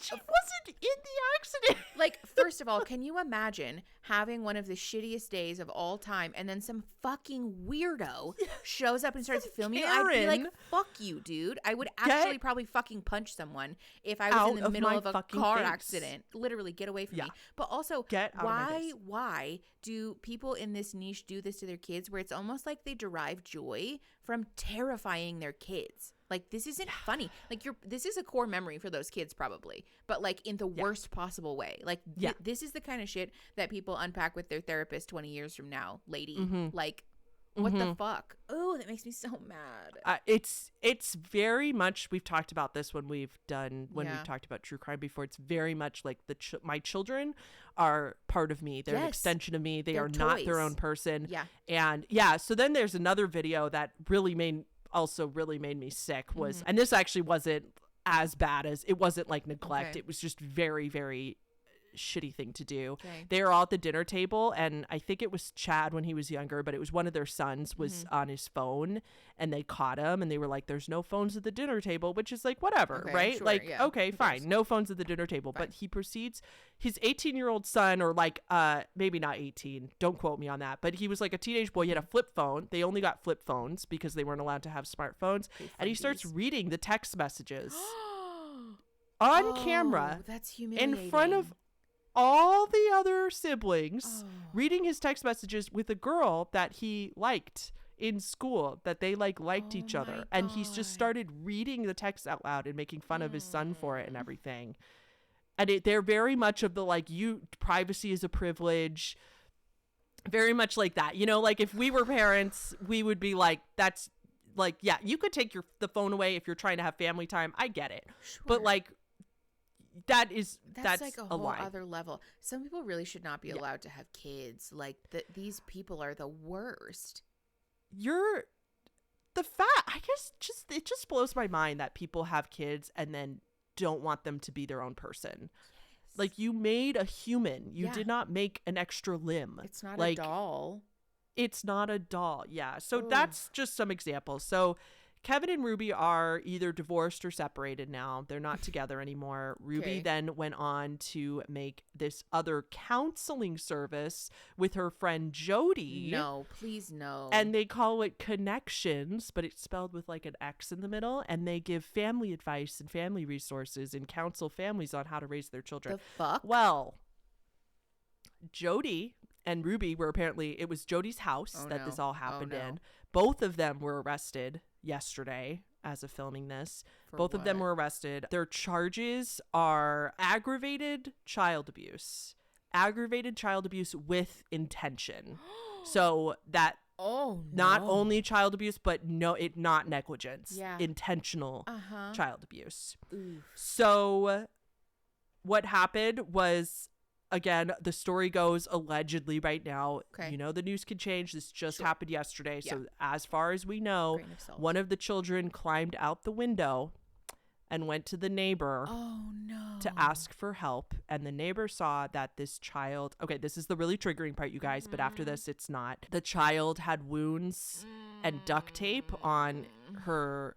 Speaker 3: She wasn't in the accident.
Speaker 2: Like, first of all, can you imagine having one of the shittiest days of all time and then some fucking weirdo shows up and starts filming you? I'd be like, fuck you, dude. I would actually probably fucking punch someone if I was in the middle of a car accident. Literally, get away from me. But also, why do people in this niche do this to their kids where it's almost like they derive joy from terrifying their kids? Like, this isn't funny. Like, this is a core memory for those kids probably, but like in the worst possible way. Like, this is the kind of shit that people unpack with their therapist 20 years from now, lady. Like, what the fuck? Oh, that makes me so mad.
Speaker 3: It's very much, we've talked about this when we've talked about true crime before. It's very much like my children are part of me. They're an extension of me. They're not their own person.
Speaker 2: Yeah.
Speaker 3: And so then there's another video that really made me sick was, and this actually wasn't as bad as, it wasn't like neglect.
Speaker 2: Okay.
Speaker 3: It was just very, very shitty thing to do.
Speaker 2: Okay.
Speaker 3: They were all at the dinner table, and I think it was Chad when he was younger, but it was one of their sons was on his phone, and they caught him, and they were like, there's no phones at the dinner table, which is like, whatever, right?
Speaker 2: Sure,
Speaker 3: like, okay, fine, no phones at the dinner table.
Speaker 2: Fine.
Speaker 3: But he proceeds, his 18-year-old son, or like, maybe not 18, don't quote me on that, but he was like a teenage boy. He had a flip phone. They only got flip phones because they weren't allowed to have smartphones. And he starts reading the text messages on camera.
Speaker 2: That's humiliating.
Speaker 3: In front of all the other siblings, reading his text messages with a girl that he liked in school, that they liked each other. And he's just started reading the text out loud and making fun of his son for it and everything. And they're very much of the privacy is a privilege, very much like that. You know, like if we were parents, we would be like, that's like, yeah, you could take the phone away if you're trying to have family time. I get it. Sure. But like, that's
Speaker 2: like a whole other level. Some people really should not be allowed to have kids. Like these people are the worst.
Speaker 3: I guess it just blows my mind that people have kids and then don't want them to be their own person. Yes. Like, you made a human. You did not make an extra limb.
Speaker 2: It's not a doll.
Speaker 3: It's not a doll. Yeah. So that's just some examples. So Kevin and Ruby are either divorced or separated now. They're not together anymore. Ruby then went on to make this other counseling service with her friend Jody.
Speaker 2: No, please no.
Speaker 3: And they call it ConneXions, but it's spelled with like an X in the middle. And they give family advice and family resources and counsel families on how to raise their children.
Speaker 2: The fuck?
Speaker 3: Well, Jody and Ruby were apparently, it was Jody's house this all happened in. Both of them were arrested yesterday as of filming this. Both of them were arrested. Their charges are aggravated child abuse with intention. So that not only child abuse, but not negligence, intentional child abuse. Oof. So what happened was, again, the story goes allegedly right now. You know, the news can change. This just happened yesterday. Yeah. So as far as we know, one of the children climbed out the window and went to the neighbor to ask for help. And the neighbor saw that this child, this is the really triggering part, you guys, but after this, it's not. The child had wounds and duct tape on her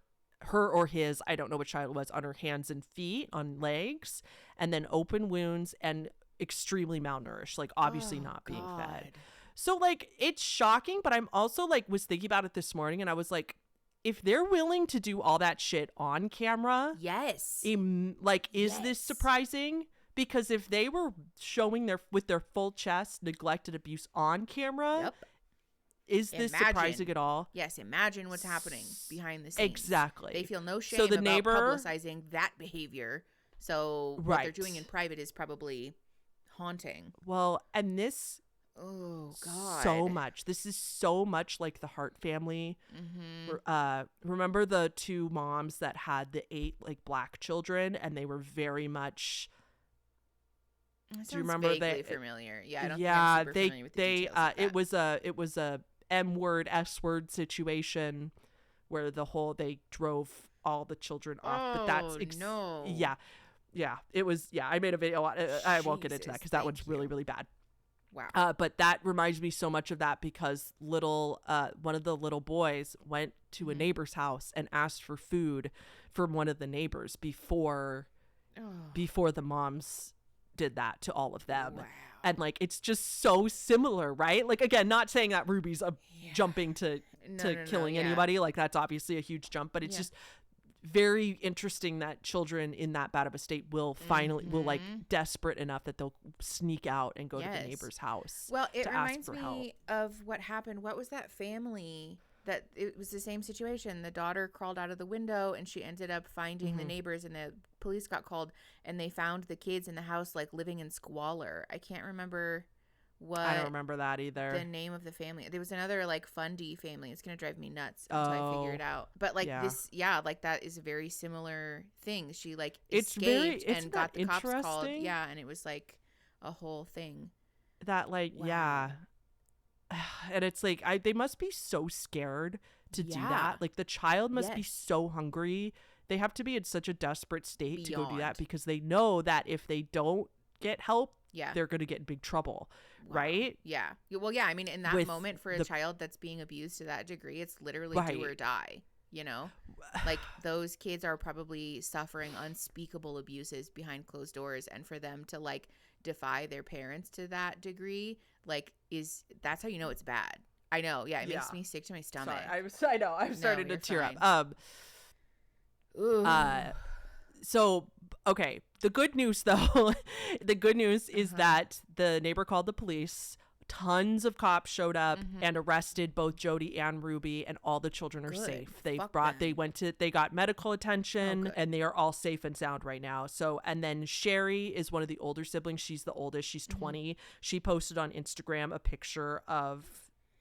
Speaker 3: or his, I don't know which child it was, on her hands and feet, on legs, and then open wounds and extremely malnourished, like obviously not being fed. So like, it's shocking, but I'm also like, was thinking about it this morning and I was like, if they're willing to do all that shit on camera, is this surprising? Because if they were showing with their full chest neglect and abuse on camera, is this surprising at all?
Speaker 2: Yes, imagine what's happening behind the scenes.
Speaker 3: Exactly.
Speaker 2: They feel no shame about publicizing that behavior. So what they're doing in private is probably haunting.
Speaker 3: Well, and this this is so much like the Hart family. Remember the two moms that had the 8 like black children, and they were very much
Speaker 2: do you remember vaguely familiar? Yeah, I don't think I'm super familiar with the details of that.
Speaker 3: it was a M-word S-word situation where they drove all the children off, but that's it was I made a video on it. I won't get into that because that one's really, really bad.
Speaker 2: Wow.
Speaker 3: But that reminds me so much of that because one of the little boys went to a neighbor's house and asked for food from one of the neighbors before the moms did that to all of them.
Speaker 2: Wow.
Speaker 3: And like, it's just so similar, right? Like, again, not saying that Ruby's jumping to killing anybody. Like, that's obviously a huge jump, but it's just very interesting that children in that bad of a state will finally will like desperate enough that they'll sneak out and go to the neighbor's house.
Speaker 2: Well, it reminds me
Speaker 3: help.
Speaker 2: of what happened. What was that family that it was the same situation? The daughter crawled out of the window and she ended up finding the neighbors, and the police got called and they found the kids in the house like living in squalor. I can't remember
Speaker 3: I don't remember that either.
Speaker 2: The name of the family. There was another like Fundy family. It's gonna drive me nuts until I figure it out. But like this, like that is a very similar thing. She like escaped and got the cops called. Yeah, and it was like a whole thing.
Speaker 3: That like and it's like they must be so scared to do that. Like the child must be so hungry. They have to be in such a desperate state to go do that because they know that if they don't get help, they're going to get in big trouble, right?
Speaker 2: Yeah. Well, yeah. I mean, in that moment for a child that's being abused to that degree, it's literally do or die, you know? Like those kids are probably suffering unspeakable abuses behind closed doors, and for them to like defy their parents to that degree, like that's how you know it's bad. I know. Yeah. It makes me sick to my stomach.
Speaker 3: Sorry, I know. I'm starting to tear up. So, okay. The good news, though, is that the neighbor called the police. Tons of cops showed up and arrested both Jody and Ruby, and all the children are safe. They got medical attention, and they are all safe and sound right now. So, and then Sherry is one of the older siblings. She's the oldest. She's 20. She posted on Instagram a picture of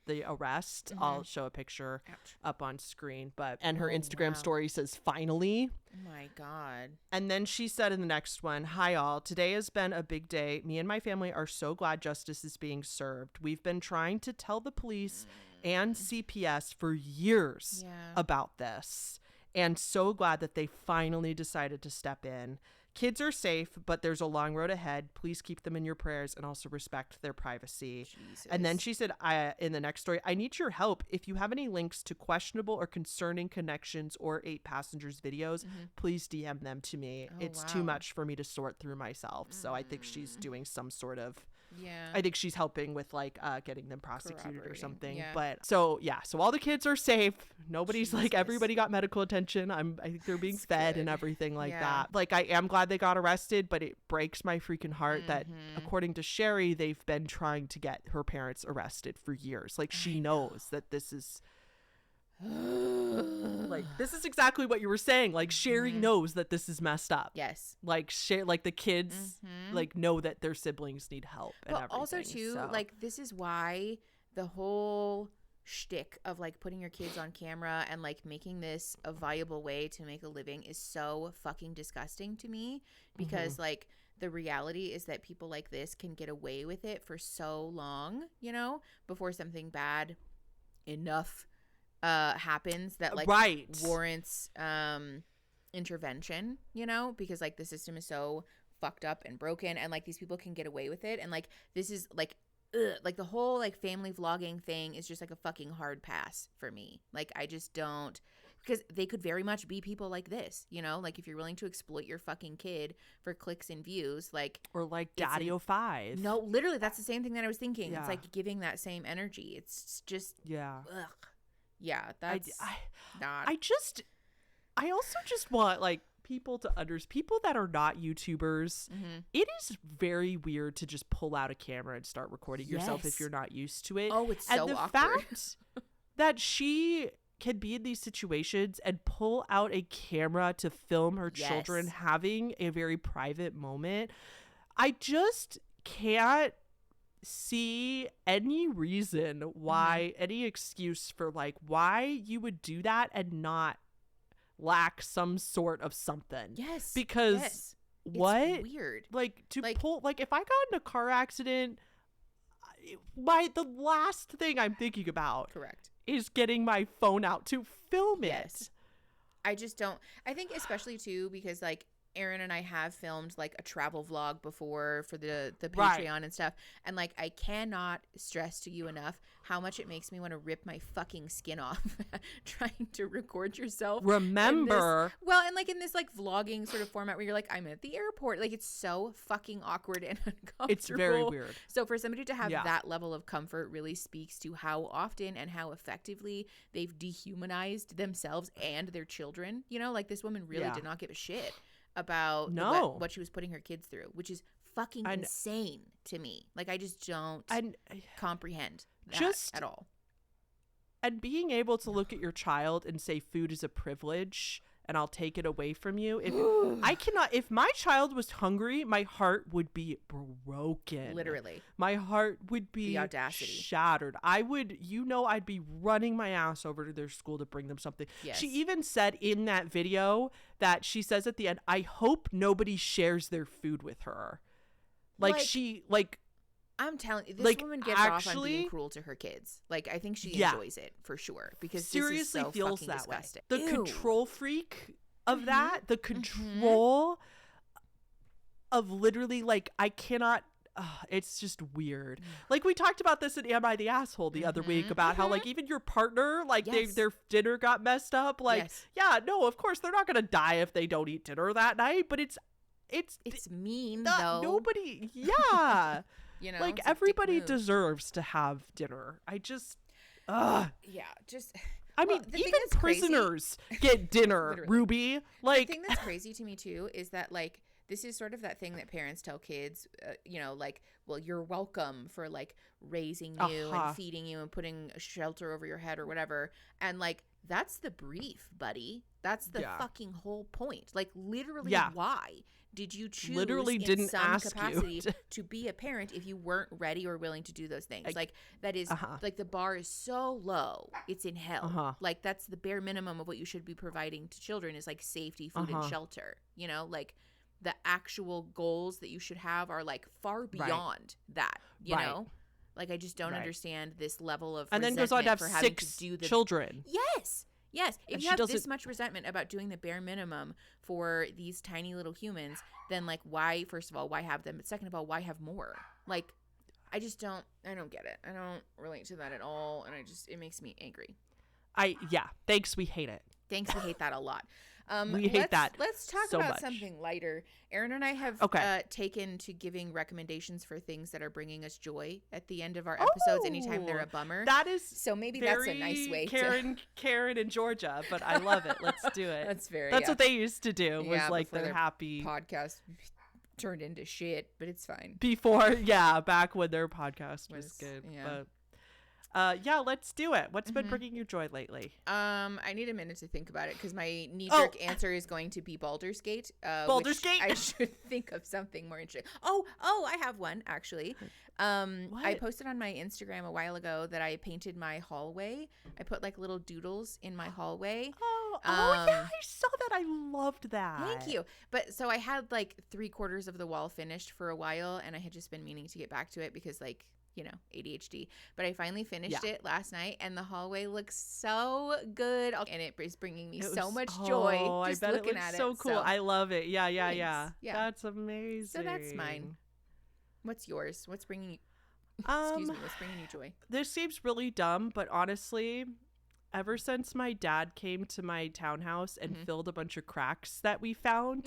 Speaker 3: the arrest. I'll show a picture up on screen, and her Instagram story says finally.
Speaker 2: Oh my God.
Speaker 3: And then she said in the next one, "Hi all, today has been a big day. Me and my family are so glad justice is being served. We've been trying to tell the police and CPS for years about this, and so glad that they finally decided to step in. kids are safe, but there's a long road ahead. Please keep them in your prayers and also respect their privacy.
Speaker 2: Jesus.
Speaker 3: And then she said, in the next story, I need your help. If you have any links to questionable or concerning ConneXions or 8 Passengers videos, please DM them to me. It's too much for me to sort through myself. So I think she's doing some sort of, I think she's helping with like getting them prosecuted or something. But so all the kids are safe. Nobody's like, everybody got medical attention. I think they're being fed and everything like that. Like, I am glad they got arrested, but it breaks my freaking heart that according to Sherry, they've been trying to get her parents arrested for years. Like, she knows that this is like, this is exactly what you were saying. Like, Sherry knows that this is messed up.
Speaker 2: Yes.
Speaker 3: Like, like the kids like know that their siblings need help and everything.
Speaker 2: Also too, like, this is why the whole shtick of like putting your kids on camera and like making this a viable way to make a living is so fucking disgusting to me, because like the reality is that people like this can get away with it for so long, you know, before something bad enough happens that like warrants intervention, you know, because like the system is so fucked up and broken, and like these people can get away with it, and like this is like like the whole like family vlogging thing is just like a fucking hard pass for me. Like, I just don't, because they could very much be people like this, you know, like if you're willing to exploit your fucking kid for clicks and views, like, or like
Speaker 3: Daddy-O5.
Speaker 2: No, literally that's the same thing that I was thinking. It's like giving that same energy. It's just that's not.
Speaker 3: I also just want like people that are not YouTubers. It is very weird to just pull out a camera and start recording yourself if you're not used to it.
Speaker 2: Oh, it's so awkward.
Speaker 3: Fact that she can be in these situations and pull out a camera to film her children having a very private moment, I just can't see any reason why, any excuse for like why you would do that and not lack some sort of something.
Speaker 2: Yes.
Speaker 3: Because what?
Speaker 2: It's weird.
Speaker 3: Like, to pull, like, if I got in a car accident, the last thing I'm thinking about is getting my phone out to film it.
Speaker 2: I just don't. I think especially too because like Aaron and I have filmed like a travel vlog before for the Patreon and stuff, and like I cannot stress to you enough how much it makes me want to rip my fucking skin off trying to record yourself.
Speaker 3: Remember,
Speaker 2: and like in this like vlogging sort of format where you're like, I'm at the airport, like it's so fucking awkward and uncomfortable.
Speaker 3: It's very weird.
Speaker 2: So for somebody to have that level of comfort really speaks to how often and how effectively they've dehumanized themselves and their children. You know, like this woman really did not give a shit about what she was putting her kids through, which is fucking insane to me. Like, I just don't comprehend that at all.
Speaker 3: And being able to look at your child and say food is a privilege and I'll take it away from you. If my child was hungry, my heart would be broken.
Speaker 2: Literally.
Speaker 3: My heart would be
Speaker 2: the audacity.
Speaker 3: Shattered. I'd be running my ass over to their school to bring them something.
Speaker 2: Yes.
Speaker 3: She even said in that video that she says at the end, I hope nobody shares their food with her.
Speaker 2: I'm telling you, this woman gets off on being cruel to her kids. Like, I think she enjoys it for sure, because
Speaker 3: seriously
Speaker 2: this is so
Speaker 3: feels
Speaker 2: fucking
Speaker 3: that
Speaker 2: disgusting.
Speaker 3: Way. The control freak of that, the control of literally, like, I cannot. It's just weird. Like, we talked about this in Am I the Asshole the other week about how, like, even your partner, like, their dinner got messed up. Like, no, of course they're not gonna die if they don't eat dinner that night. But it's
Speaker 2: mean though.
Speaker 3: Nobody,
Speaker 2: you know,
Speaker 3: like, everybody deserves to have dinner. I just, I mean, even prisoners get dinner, Ruby. Like,
Speaker 2: the thing that's crazy to me too is that, like, this is sort of that thing that parents tell kids, you know, like, well, you're welcome for like raising you and feeding you and putting a shelter over your head or whatever. And like, that's the brief, buddy. That's the fucking whole point. Like, literally, why did you choose in some capacity to be a parent if you weren't ready or willing to do those things? Like, that is like, the bar is so low, it's in hell. Like, that's the bare minimum of what you should be providing to children is like safety, food, and shelter. You know, like, the actual goals that you should have are like far beyond that, you know? Like, I just don't understand this level of
Speaker 3: and then goes on to have 6 children.
Speaker 2: Yes, if
Speaker 3: And
Speaker 2: you
Speaker 3: she
Speaker 2: have
Speaker 3: doesn't-
Speaker 2: this much resentment about doing the bare minimum for these tiny little humans, then like why, first of all, why have them? But second of all, why have more? Like, I don't get it. I don't relate to that at all. And it makes me angry.
Speaker 3: Thanks, we hate it.
Speaker 2: Thanks, we hate that a lot.
Speaker 3: We hate that
Speaker 2: Let's talk
Speaker 3: so
Speaker 2: about
Speaker 3: much.
Speaker 2: something lighter. Aaron and I have taken to giving recommendations for things that are bringing us joy at the end of our episodes anytime they're a bummer.
Speaker 3: That is
Speaker 2: so maybe that's a nice way
Speaker 3: Karen in Georgia, but I love it. Let's do it.
Speaker 2: That's
Speaker 3: what they used to do, was like
Speaker 2: before
Speaker 3: their happy
Speaker 2: podcast turned into shit, but it's fine.
Speaker 3: Before, back when their podcast was good.
Speaker 2: Yeah.
Speaker 3: But let's do it. What's been bringing you joy lately?
Speaker 2: I need a minute to think about it because my knee-jerk answer is going to be Baldur's Gate.
Speaker 3: Baldur's Gate?
Speaker 2: I should think of something more interesting. Oh, I have one actually. I posted on my Instagram a while ago that I painted my hallway. I put like little doodles in my hallway.
Speaker 3: I saw that. I loved that.
Speaker 2: Thank you. But so I had like 3/4 of the wall finished for a while, and I had just been meaning to get back to it because like, ADHD. But I finally finished it last night, and the hallway looks so good, and it is bringing me so much joy just looking at it.
Speaker 3: So cool. I love it. Yeah.
Speaker 2: Yeah.
Speaker 3: That's amazing.
Speaker 2: So that's mine. What's yours? What's bringing you? Excuse me. What's bringing you joy?
Speaker 3: This seems really dumb, but honestly, ever since my dad came to my townhouse and filled a bunch of cracks that we found,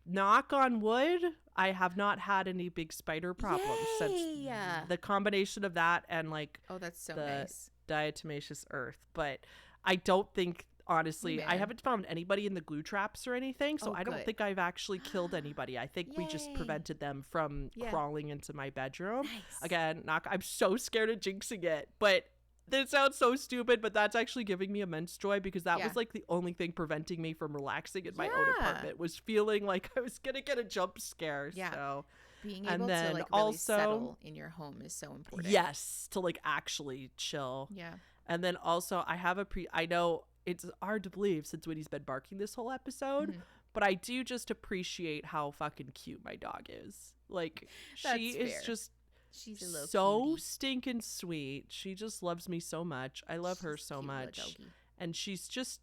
Speaker 3: knock on wood, I have not had any big spider problems since the combination of that and like
Speaker 2: that's so
Speaker 3: the
Speaker 2: nice
Speaker 3: diatomaceous earth. But I don't think, honestly, I haven't found anybody in the glue traps or anything, so I don't think I've actually killed anybody. I think we just prevented them from crawling into my bedroom.
Speaker 2: Nice.
Speaker 3: Again, I'm so scared of jinxing it, but that sounds so stupid, but that's actually giving me immense joy because that was like the only thing preventing me from relaxing in my own apartment, was feeling like I was gonna get a jump scare.
Speaker 2: Yeah.
Speaker 3: So
Speaker 2: being able to like really
Speaker 3: also
Speaker 2: settle in your home is so important.
Speaker 3: Yes, to like actually chill.
Speaker 2: Yeah.
Speaker 3: And then also I have I know it's hard to believe since Winnie's been barking this whole episode, but I do just appreciate how fucking cute my dog is. Like, she is just
Speaker 2: She's a little
Speaker 3: so
Speaker 2: cutie.
Speaker 3: stinking sweet. She just loves me so much. I love her so much. And she's just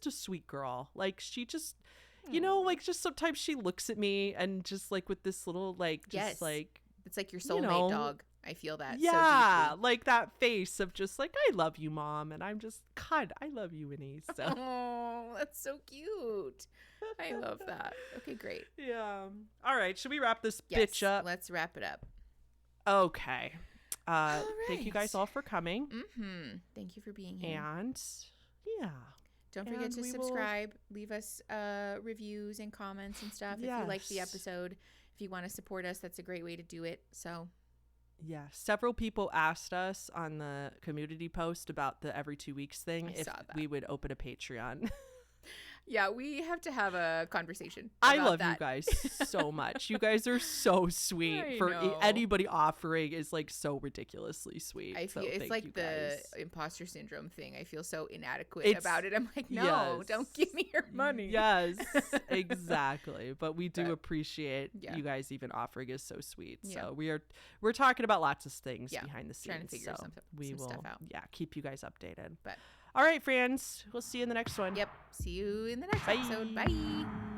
Speaker 3: a sweet girl. Like, she just, like, just sometimes she looks at me and just like with this little like, just like,
Speaker 2: it's like your soulmate dog. I feel that.
Speaker 3: Yeah,
Speaker 2: so deeply.
Speaker 3: like that face of just like, I love you, Mom. And I'm just, God, I love you, Winnie. So.
Speaker 2: Oh, that's so cute. I love that. Okay, great.
Speaker 3: Yeah. All right. Should we wrap this bitch up?
Speaker 2: Let's wrap it up.
Speaker 3: Okay. Thank you guys all for coming.
Speaker 2: Thank you for being here.
Speaker 3: And
Speaker 2: don't forget to subscribe. Leave us reviews and comments and stuff if you like the episode. If you want to support us, that's a great way to do it. So
Speaker 3: yeah, several people asked us on the community post about the every 2 weeks thing if we would open a Patreon.
Speaker 2: Yeah, we have to have a conversation.
Speaker 3: I love you guys so much. You guys are so sweet. Anybody offering is like so ridiculously sweet.
Speaker 2: I feel it's like the imposter syndrome thing. I feel so inadequate about it. I'm like, no, don't give me your money.
Speaker 3: Yes, exactly. But we do appreciate you guys even offering is so sweet.
Speaker 2: Yeah.
Speaker 3: So we're talking about lots of things behind the scenes.
Speaker 2: Trying to figure some stuff out.
Speaker 3: Yeah, keep you guys updated.
Speaker 2: But
Speaker 3: all right, friends. We'll see you in the next one.
Speaker 2: Yep. See you in the next episode. Bye.